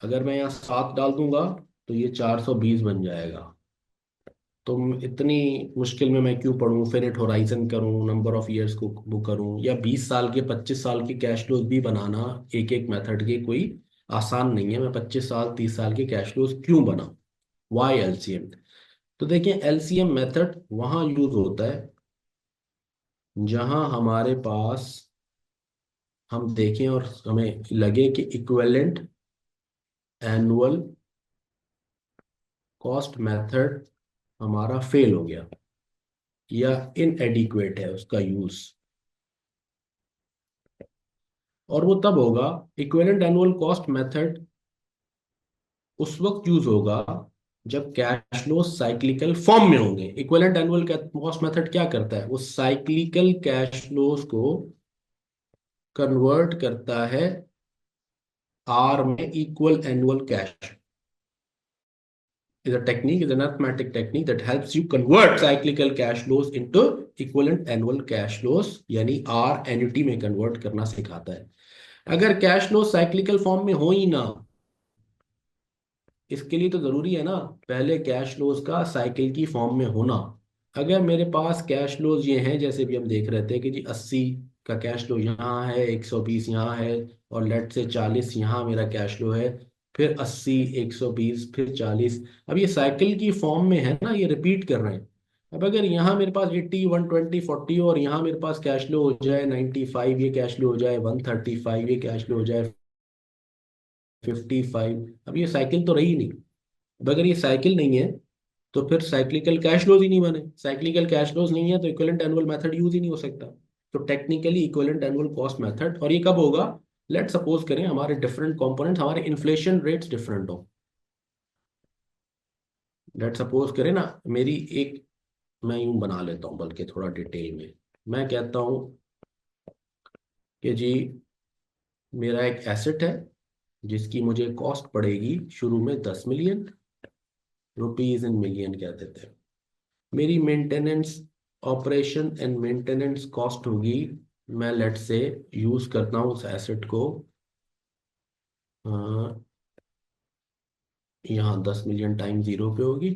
अगर मैं यहाँ 7 डाल दूंगा तो ये 420 बन जाएगा। तो इतनी मुश्किल में मैं क्यों पढूं, फिनिट होराइजन करूं, नंबर ऑफ ईयर्स को वो करूं, या 20 साल के 25 साल के कैश फ्लोज भी बनाना एक एक मेथड के कोई आसान नहीं है। मैं 25 साल 30 साल के कैश फ्लोज क्यों बनाऊं? Why LCM? तो देखिए, एलसीएम मेथड वहां यूज होता है जहां हमारे पास, हम देखें और हमें लगे कि इक्विवेलेंट एनुअल कॉस्ट मेथड हमारा फेल हो गया या इनएडिक्वेट है उसका यूज। और वो तब होगा, इक्विवेलेंट एनुअल कॉस्ट मेथड उस वक्त यूज होगा जब कैश फ्लो साइक्लिकल फॉर्म में होंगे। इक्विवेलेंट एनुअल कॉस्ट मेथड क्या करता है, वो साइक्लिकल कैश फ्लोज को कन्वर्ट करता है आर में equal annual cash. is a technique, is an arithmetic technique that helps you convert cyclical cash flows into equivalent annual cash flows, यानी are annuity में कन्वर्ट करना सिखाता है। अगर कैश फ्लो साइक्लिकल फॉर्म में हो ही ना, इसके लिए तो जरूरी है ना पहले कैश फ्लोज का साइकिल की फॉर्म में होना। अगर मेरे पास कैश फ्लोज ये हैं, जैसे भी हम देख रहे थे कि जी 80 का कैश फ्लो यहाँ है, 120 यहाँ है, और लेट से 40 यहाँ मेरा कैश फ्लो है, फिर 80 120 फिर 40। अब ये साइकिल की फॉर्म में है ना, ये रिपीट कर रहे हैं। अब अगर यहाँ मेरे पास 80 120 40 और यहाँ मेरे पास कैश फ्लो हो जाए 95, ये कैश फ्लो हो जाए 135, ये कैश फ्लो हो जाए 55, अब ये साइकिल तो रही नहीं। अब अगर ये साइकिल नहीं है तो फिर साइक्लिकल कैश फ्लोज ही नहीं बने। साइक्लिकल कैश फ्लोज नहीं है तो इक्विवेलेंट एनुअल मेथड यूज ही नहीं हो सकता। तो technically equivalent annual cost method, और ये कब होगा? लेट सपोज करें हमारे डिफरेंट कंपोनेंट्स, हमारे इन्फ्लेशन रेट्स डिफरेंट हो। लेट सपोज करें ना, मेरी एक, मैं यूं बना लेता हूं बल्कि थोड़ा डिटेल में। मैं कहता हूं कि जी मेरा एक एसेट है जिसकी मुझे कॉस्ट पड़ेगी शुरू में 10 मिलियन रुपीज, इन मिलियन कह देते हैं। मेरी maintenance, operation and maintenance cost होगी, मैं लेट से यूज करता हूँ उस एसेट को, अ, यहाँ 10 मिलियन टाइम जीरो पे होगी।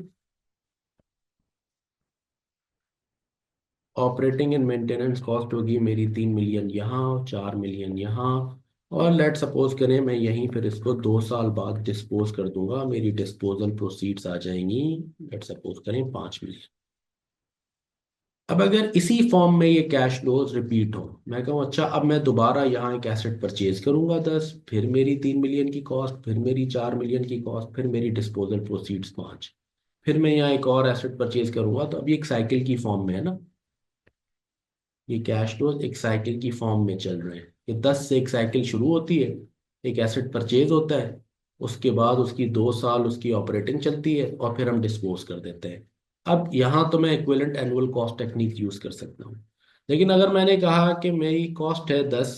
ऑपरेटिंग एंड मेंटेनेंस कॉस्ट होगी मेरी 3 मिलियन यहाँ, 4 मिलियन यहाँ। और लेट सपोज करें मैं यहीं फिर इसको 2 साल बाद डिस्पोज कर दूंगा, मेरी डिस्पोजल प्रोसीड्स आ जाएंगी, लेट सपोज करें 5 मिलियन। अब अगर इसी फॉर्म में ये कैश फ्लोज रिपीट हो, मैं कहूँ अच्छा अब मैं दोबारा यहाँ एक एसेट परचेज करूंगा 10, फिर मेरी 3 मिलियन की कॉस्ट, फिर मेरी 4 मिलियन की कॉस्ट, फिर मेरी डिस्पोजल प्रोसीड्स 5, फिर मैं यहाँ एक और एसेट परचेज करूंगा, तो अब ये एक साइकिल की फॉर्म में है ना। ये कैश फ्लोज एक साइकिल की फॉर्म में चल रहे हैं। ये 10 से एक साइकिल शुरू होती है, एक एसेट परचेज होता है, उसके बाद उसकी 2 साल उसकी ऑपरेटिंग चलती है, और फिर हम डिस्पोज कर देते हैं। अब यहाँ तो मैं equivalent annual cost technique use कर सकता हूँ। लेकिन अगर मैंने कहा कि मेरी कॉस्ट है 10,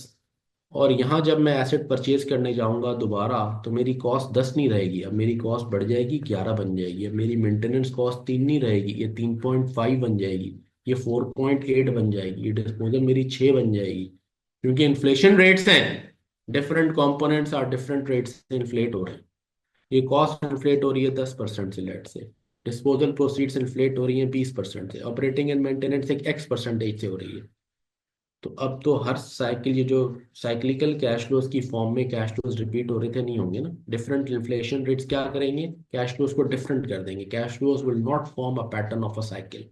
और यहाँ जब मैं एसेट परचेज करने जाऊंगा दोबारा, तो मेरी कॉस्ट 10 नहीं रहेगी, अब मेरी कॉस्ट बढ़ जाएगी, 11 बन जाएगी। अब मेरी मेंटेनेंस कॉस्ट 3 नहीं रहेगी, ये 3.5 बन जाएगी, ये 4.8 बन जाएगी, ये डिस्पोजल मेरी 6 बन जाएगी। क्योंकि इन्फ्लेशन रेट्स हैं, different components are different rates से इन्फ्लेट हो रहे हैं। ये कॉस्ट इन्फ्लेट हो रही है 10% से, लेट से डिस्पोजल प्रोसीड्स इन्फ्लेट हो रही है 20% से, ऑपरेटिंग एंड मेंटेनेंस एक एक्स परसेंटेज से हो रही है। तो अब तो हर साइकिल, ये जो साइक्लिकल कैश फ्लोज की फॉर्म में कैश फ्लोज रिपीट हो रहे थे, नहीं होंगे ना। डिफरेंट इन्फ्लेशन रेट्स क्या करेंगे, कैश फ्लोज को डिफरेंट कर देंगे, cash flows will not form a pattern of a cycle.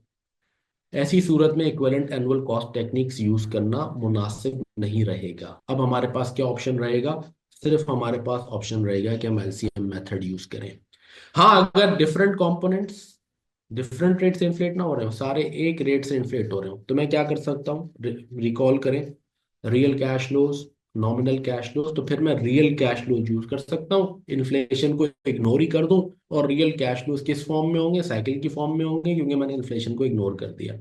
ऐसी सूरत में equivalent annual cost techniques use करना मुनासिब नहीं रहेगा। अब हमारे पास क्या ऑप्शन रहेगा? सिर्फ हमारे पास ऑप्शन रहेगा कि हम एलसीएम मेथड यूज करें। हाँ, अगर डिफरेंट कंपोनेंट्स डिफरेंट रेट से इन्फ्लेट ना हो रहे हो, सारे एक रेट से इन्फ्लेट हो रहे हो, तो मैं क्या कर सकता हूँ? रिकॉल करें, real cash flows, nominal cash flows, तो फिर मैं रियल कैश फ्लोज यूज कर सकता हूँ, इन्फ्लेशन को इग्नोर ही कर दूं। और रियल कैश फ्लोज किस फॉर्म में होंगे? साइकिल की फॉर्म में होंगे, क्योंकि मैंने इन्फ्लेशन को इग्नोर कर दिया।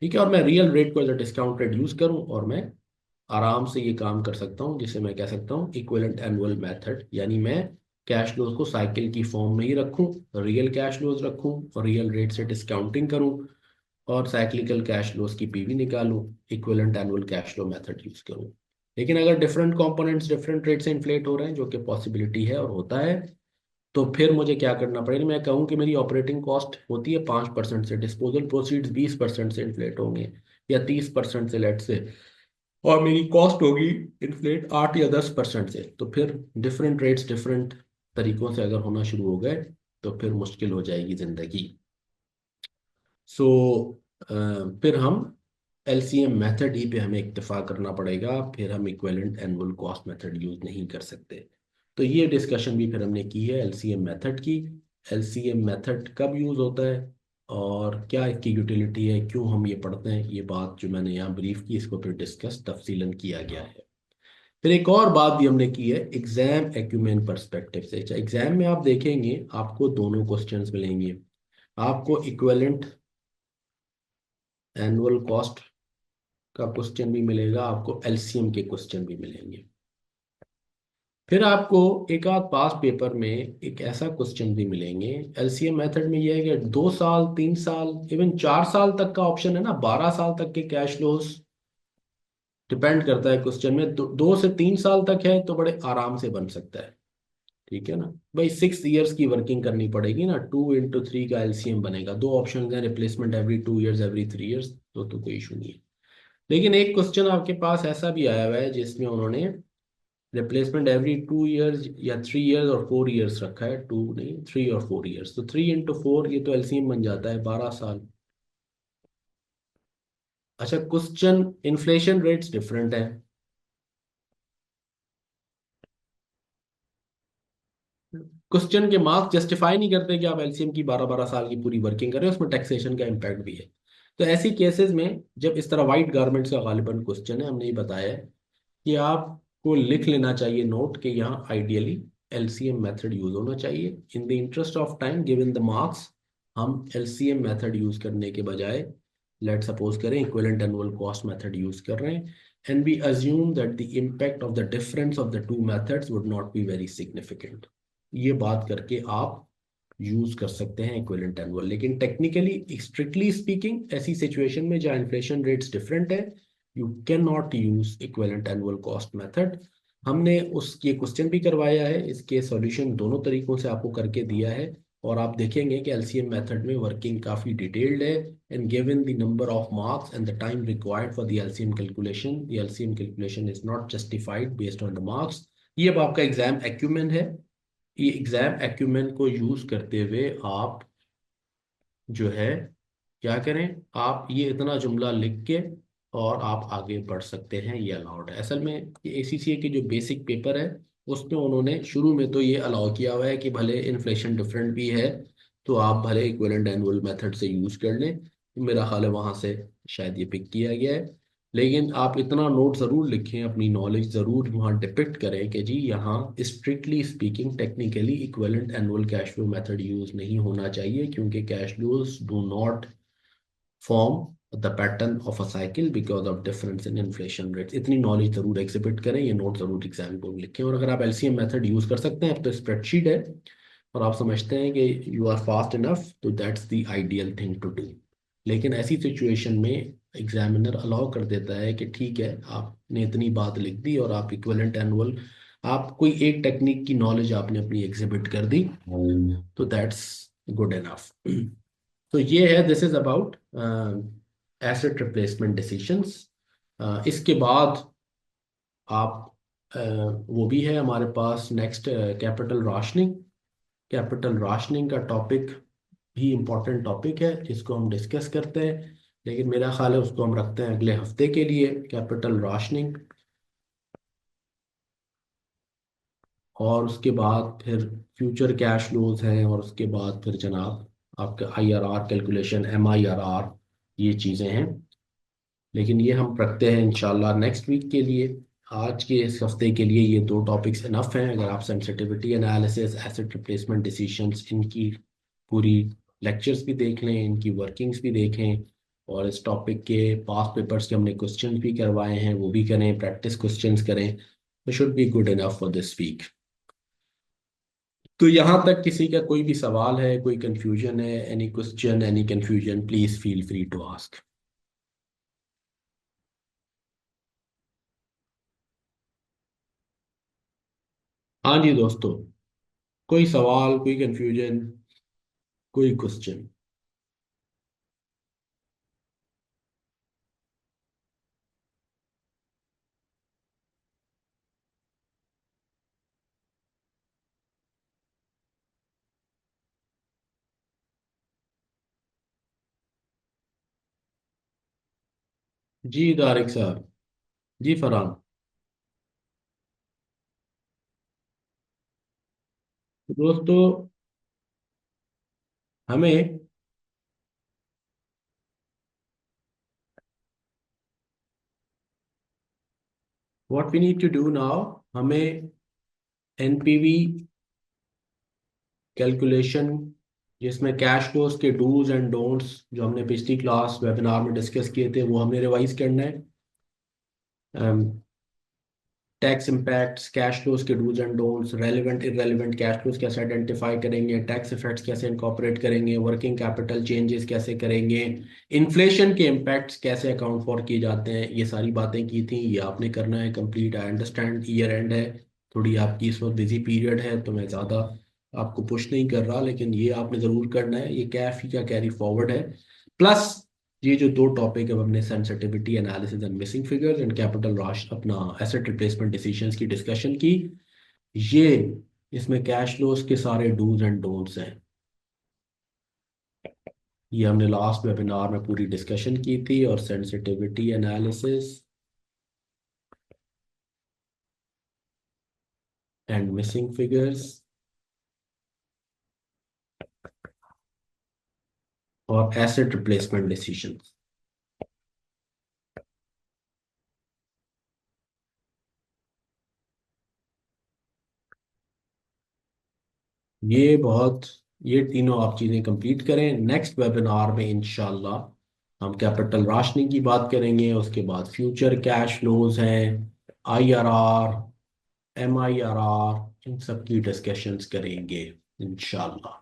ठीक है, और मैं रियल रेट को as a discount rate use करूं, और मैं आराम से ये काम कर सकता हूँ, जिसे मैं कह सकता हूँ इक्विवेलेंट एनुअल मेथड। यानी मैं कैश फ्लोज को साइकिल की फॉर्म में ही रखूं, रियल कैश फ्लोज रखूं, और रियल रेट से डिस्काउंटिंग करूं, और साइक्लिकल कैश फ्लोज की पीवी निकालूं, equivalent annual cash flow method use करूं। लेकिन अगर डिफरेंट कंपोनेंट्स डिफरेंट रेट से इन्फ्लेट हो रहे हैं, जो कि पॉसिबिलिटी है और होता है, तो फिर मुझे क्या करना पड़ेगा? मैं कहूँ कि मेरी ऑपरेटिंग कॉस्ट होती है 5% से, डिस्पोजल प्रोसीड्स 20% से इन्फ्लेट होंगे, या 30% से लेट से, और मेरी कॉस्ट होगी इन्फ्लेट 8 या 10% से, तो फिर डिफरेंट रेट्स डिफरेंट तरीकों से अगर होना शुरू हो गए, तो फिर मुश्किल हो जाएगी जिंदगी। सो फिर हम एलसीएम मेथड ही पे हमें इक्तफा करना पड़ेगा, फिर हम equivalent annual cost method use नहीं कर सकते। तो ये डिस्कशन भी फिर हमने की है एलसीएम मेथड की। एलसीएम मेथड कब यूज होता है, और क्या इसकी यूटिलिटी है, क्यों हम ये पढ़ते हैं, ये बात जो मैंने यहाँ ब्रीफ की, इसको फिर डिस्कस तफसीलन किया गया है। फिर एक और बात भी हमने की है एग्जाम एक्यूमेन परस्पेक्टिव से। एग्जाम में आप देखेंगे आपको दोनों क्वेश्चंस मिलेंगे, आपको इक्विवेलेंट एनुअल कॉस्ट का क्वेश्चन भी मिलेगा, आपको एलसीएम के क्वेश्चन भी मिलेंगे। फिर आपको एक आध पास पेपर में एक ऐसा क्वेश्चन भी मिलेंगे। एलसीएम मेथड में यह है कि 2 साल, 3 साल, इवन 4 साल तक का ऑप्शन है ना, 12 साल तक के कैश फ्लोज, डिपेंड करता है क्वेश्चन में। 2 से 3 साल तक है तो बड़े आराम से बन सकता है। ठीक है ना भाई, 6 इयर्स की वर्किंग करनी पड़ेगी ना, 2 into 3 का एलसीएम बनेगा। दो ऑप्शन हैं, replacement every 2 years, every 3 years, तो कोई इशू नहीं है। लेकिन एक क्वेश्चन आपके पास ऐसा भी आया हुआ है जिसमें उन्होंने रिप्लेसमेंट एवरी 2 इयर्स या 3 इयर्स और 4 इयर्स रखा है, 2 नहीं 3 और 4 इयर्स, तो 3 into 4 ये तो एलसीएम बन जाता है 12 साल। अच्छा, क्वेश्चन इन्फ्लेशन रेट्स डिफरेंट है। क्वेश्चन के मार्क्स जस्टिफाई नहीं करते कि आप एलसीएम की 12 12 साल की पूरी वर्किंग करें, उसमें टैक्सेशन का इम्पैक्ट भी है। तो ऐसी केसेस में जब इस तरह वाइट गारमेंट्स का गालिबन क्वेश्चन है, हमने ये बताया है कि आपको लिख लेना चाहिए नोट कि यहाँ आइडियली एलसीएम मेथड यूज होना चाहिए। In the interest of time given the marks, हम एलसीएम मेथड यूज करने के बजाय लेट सपोज करें equivalent annual cost method use कर रहे हैं, and we assume that the impact of the difference of the two methods would not be very significant. ये बात करके आप यूज कर सकते हैं इक्विवेलेंट एनुअल। लेकिन टेक्निकली स्ट्रिक्टली स्पीकिंग ऐसी सिचुएशन में जहाँ इन्फ्लेशन रेट्स डिफरेंट है, you can not use equivalent annual cost method. हमने उस ये क्वेश्चन भी करवाया है, इसके सॉल्यूशन दोनों तरीकों से आपको करके दिया है, और आप देखेंगे कि एलसीएम मेथड में वर्किंग काफ़ी डिटेल्ड है, and given the number of marks and the time required for the LCM calculation, the LCM calculation is not justified based on the marks. ये अब आपका एग्जाम एक्यूमेन है। ये एग्जाम एक्यूमेन को use करते हुए आप जो है क्या करें, आप ये इतना जुमला लिख के और आप आगे बढ़ सकते हैं, ये अलाउड है। असल में ये एसीसीए की जो बेसिक पेपर है उसमें उन्होंने शुरू में तो ये अलाउ किया हुआ है कि भले इन्फ्लेशन डिफरेंट भी है तो आप भले इक्विवेलेंट एनुअल मेथड से यूज कर लें। मेरा ख्याल है वहाँ से शायद ये पिक किया गया है। लेकिन आप इतना नोट ज़रूर लिखें, अपनी नॉलेज ज़रूर वहाँ डिपिक्ट करें कि जी यहाँ strictly speaking technically equivalent annual cash flow method use नहीं होना चाहिए, क्योंकि cash flows do not form the pattern of a cycle because of difference in inflation rates. इतनी नॉलेज ज़रूर एग्जिबिट करें, ये नोट ज़रूर एग्जाम को लिखें। और अगर आप एलसीएम मेथड यूज़ कर सकते हैं, अब तो स्प्रेडशीट है और आप समझते हैं कि यू आर फास्ट इनफ, तो that's the ideal thing to do. लेकिन ऐसी सिचुएशन में एग्जामिनर अलाउ कर देता है कि ठीक है आपने इतनी बात लिख दी और आप इक्विवेलेंट एनुअल, आप कोई एक टेक्निक की नॉलेज आपने अपनी एग्जिबिट कर दी, तो दैट्स गुड इनफ। तो ये है, this is about asset replacement decisions. इसके बाद आप वो भी है हमारे पास next capital rationing. Capital rationing का टॉपिक भी इम्पोर्टेंट टॉपिक है जिसको हम डिस्कस करते हैं, लेकिन मेरा ख्याल है उसको हम रखते हैं अगले हफ्ते के लिए। कैपिटल राशनिंग, और उसके बाद फिर फ्यूचर कैश फ्लोज हैं, और उसके बाद फिर जनाब आपका आईआरआर कैलकुलेशन, एमआईआरआर, ये चीज़ें हैं। लेकिन ये हम रखते हैं इंशाल्लाह नेक्स्ट वीक के लिए। आज के इस हफ्ते के लिए ये दो टॉपिक्स इनफ हैं। अगर आप sensitivity analysis, asset replacement decisions, इनकी पूरी लेक्चर्स भी देख लें, इनकी वर्किंग्स भी देखें, और इस टॉपिक के पास पेपर्स के हमने क्वेश्चन भी करवाए हैं वो भी करें, प्रैक्टिस क्वेश्चंस करें, तो should be good enough for this week. तो यहाँ तक किसी का कोई भी सवाल है, कोई कंफ्यूजन है, any question, any confusion, please feel free to ask. हाँ जी दोस्तों, कोई सवाल, कोई कंफ्यूजन, कोई क्वेश्चन? जी तारिक साहब। जी फरहान। दोस्तों, हमें what we need to do now, हमें एनपीवी कैलकुलेशन, जिसमें कैश फ्लोज के डूज एंड डोंट्स जो हमने पिछली क्लास वेबिनार में डिस्कस किए थे वो हमने रिवाइज करना है। टैक्स इम्पैक्ट्स, कैश फ्लोज के dos and don'ts, relevant irrelevant cash flows कैसे आइडेंटिफाई करेंगे, टैक्स इफेक्ट्स कैसे इनकॉर्पोरेट करेंगे, वर्किंग कैपिटल चेंजेस कैसे करेंगे, इन्फ्लेशन के इम्पैक्ट्स कैसे अकाउंट फॉर किए जाते हैं, ये सारी बातें की थी। ये आपने करना है complete. I understand year and है, थोड़ी आपकी इस वक्त बिजी पीरियड है, तो मैं ज़्यादा आपको पुश नहीं कर रहा, लेकिन ये आपने ज़रूर करना है। ये कैफ ही का कैरी फॉरवर्ड है। प्लस ये जो दो टॉपिक है हमने sensitivity analysis and missing figures and capital राश अपना एसेट रिप्लेसमेंट डिसीजंस की डिस्कशन की, ये इसमें कैश फ्लोज के सारे डूज एंड डोंट्स हैं। ये हमने लास्ट वेबिनार में पूरी डिस्कशन की थी, और sensitivity analysis and missing figures और एसेट रिप्लेसमेंट डिसीजंस, ये तीनों आप चीज़ें कंप्लीट करें। नेक्स्ट वेबिनार में इंशाल्लाह हम कैपिटल राशनिंग की बात करेंगे, उसके बाद फ्यूचर कैश फ्लोज हैं, IRR, MIRR, इन सब की डिस्कशंस करेंगे इंशाल्लाह।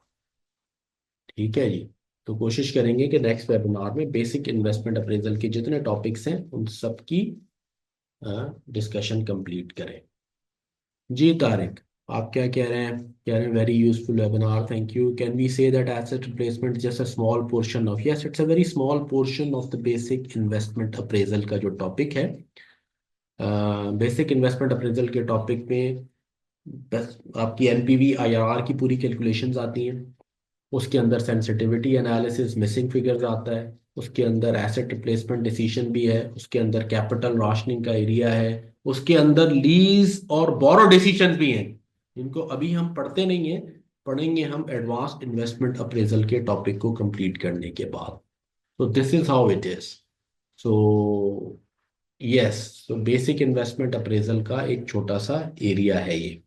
ठीक है जी। तो कोशिश करेंगे कि नेक्स्ट वेबिनार में बेसिक इन्वेस्टमेंट अप्रेजल के जितने टॉपिक्स हैं उन सब की डिस्कशन कंप्लीट करें। जी तारिक, आप क्या कह रहे हैं? कह रहे हैं very useful webinar, thank you. Can we say that asset replacement just a small portion of, yes it's a very small portion of the basic investment appraisal का जो टॉपिक है। बेसिक इन्वेस्टमेंट अप्रेजल के topic में बस आपकी NPV IRR की पूरी calculations आती हैं। उसके अंदर सेंसिटिविटी एनालिसिस, मिसिंग फिगर्स आता है। उसके अंदर एसेट रिप्लेसमेंट डिसीजन भी है। उसके अंदर कैपिटल राशनिंग का एरिया है। उसके अंदर लीज और बोरो डिसीजंस भी हैं। इनको अभी हम पढ़ते नहीं हैं, पढ़ेंगे हम एडवांस इन्वेस्टमेंट अप्रेजल के टॉपिक को कंप्लीट करने के बाद। तो this is how it is. So yes, तो बेसिक इन्वेस्टमेंट अप्रेजल का एक छोटा सा एरिया है ये।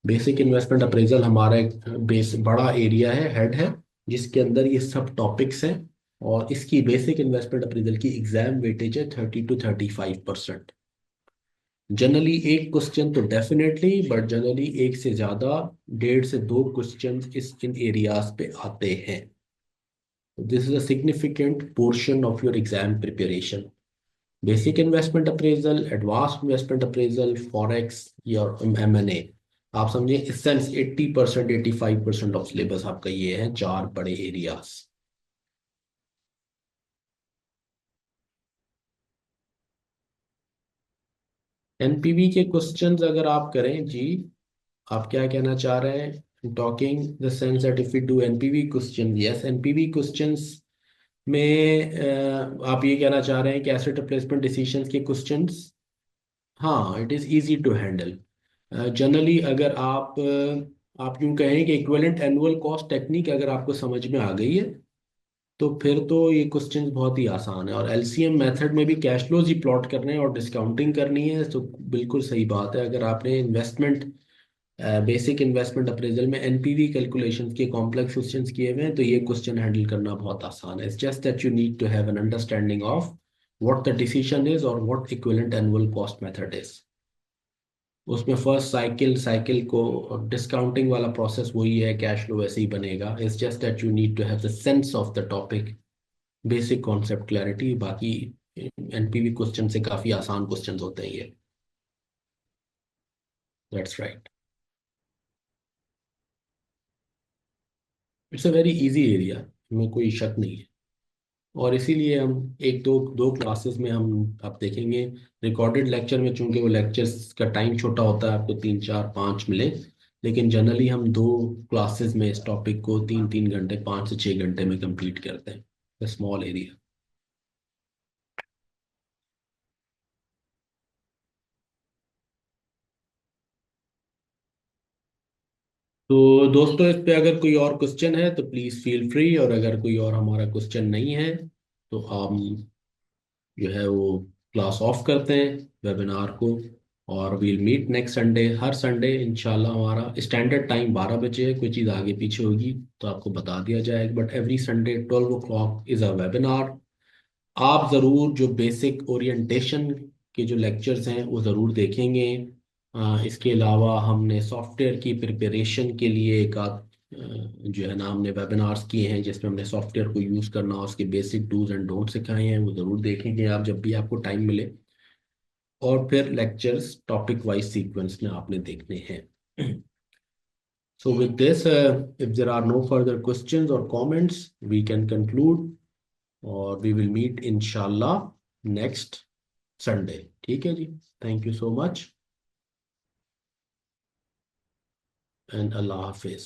बेसिक इन्वेस्टमेंट अप्रेजल हमारा एक बेस बड़ा एरिया है, हेड है, जिसके अंदर ये सब टॉपिक्स हैं। और इसकी बेसिक इन्वेस्टमेंट अप्रेजल की एग्जाम वेटेज है 30 to 35%। जनरली एक क्वेश्चन तो डेफिनेटली, बट जनरली एक से ज़्यादा, 1.5 से 2 क्वेश्चन इस इन एरियाज पे आते हैं। This is a significant portion of your exam preparation. Basic investment appraisal, advance investment appraisal, forex या M&A, आप समझिए इस सेंस 80% 85% ऑफ सिलेबस आपका ये है, चार बड़े एरियाज। NPV के क्वेश्चंस अगर आप करें जी, आप क्या कहना चाह रहे हैं? Talking the sense that if you do NPV question, yes NPV questions में आप ये कहना चाह रहे हैं कि एसेट रिप्लेसमेंट डिसीजंस के क्वेश्चंस, हाँ it is easy to handle. Generally अगर आप यूं कहें कि इक्विवेलेंट एनुअल कॉस्ट टेक्निक अगर आपको समझ में आ गई है, तो फिर तो ये क्वेश्चंस बहुत ही आसान है। और LCM मेथड में भी कैश फ्लोज ही प्लॉट करने हैं और डिस्काउंटिंग करनी है, तो बिल्कुल सही बात है। अगर आपने बेसिक इन्वेस्टमेंट अप्रेजल में NPV कैलकुलेशंस के कॉम्प्लेक्स क्वेश्चंस किए हुए हैं, तो ये क्वेश्चन हैंडल करना बहुत आसान है। It's just that you need to have an understanding of what the decision is और what equivalent annual cost method is. उसमें फर्स्ट साइकिल को डिस्काउंटिंग वाला प्रोसेस वही है, कैश फ्लो वैसे ही बनेगा। It's just that you need to have the sense of the topic, basic concept clarity. बाकी NPV क्वेश्चन से काफ़ी आसान क्वेश्चंस होते हैं ये। That's right. It's a very easy area, में कोई शक नहीं है। और इसीलिए हम एक दो दो क्लासेस में हम आप देखेंगे, रिकॉर्डेड लेक्चर में चूंकि वो लेक्चर्स का टाइम छोटा होता है, आपको 3 4 5 मिले, लेकिन जनरली हम 2 क्लासेस में इस टॉपिक को 3 3 घंटे, 5 से 6 घंटे में कंप्लीट करते हैं, स्मॉल एरिया। तो दोस्तों, इस पे अगर कोई और क्वेश्चन है तो प्लीज़ फील फ्री, और अगर कोई और हमारा क्वेश्चन नहीं है तो हम जो है वो क्लास ऑफ करते हैं, वेबिनार को। और वील मीट नेक्स्ट संडे, हर संडे इंशाल्लाह। हमारा स्टैंडर्ड टाइम 12 बजे है, कोई चीज़ आगे पीछे होगी तो आपको बता दिया जाएगा, but every Sunday 12 o'clock is a webinar. आप ज़रूर जो बेसिक ओरिएंटेशन के जो लेक्चर्स हैं वो ज़रूर देखेंगे। इसके अलावा हमने सॉफ्टवेयर की प्रिपरेशन के लिए एक आध जो है ना हमने वेबिनार्स किए हैं, जिसमें हमने सॉफ्टवेयर को यूज़ करना, उसके बेसिक डूज एंड डोंट सिखाए हैं, वो ज़रूर देखेंगे आप जब भी आपको टाइम मिले। और फिर लेक्चर्स टॉपिक वाइज सीक्वेंस में आपने देखने हैं। So with this, if there are no further questions or comments, we can conclude, और we will meet inshallah next Sunday। ठीक है जी। Thank you so much and Allah Hafiz।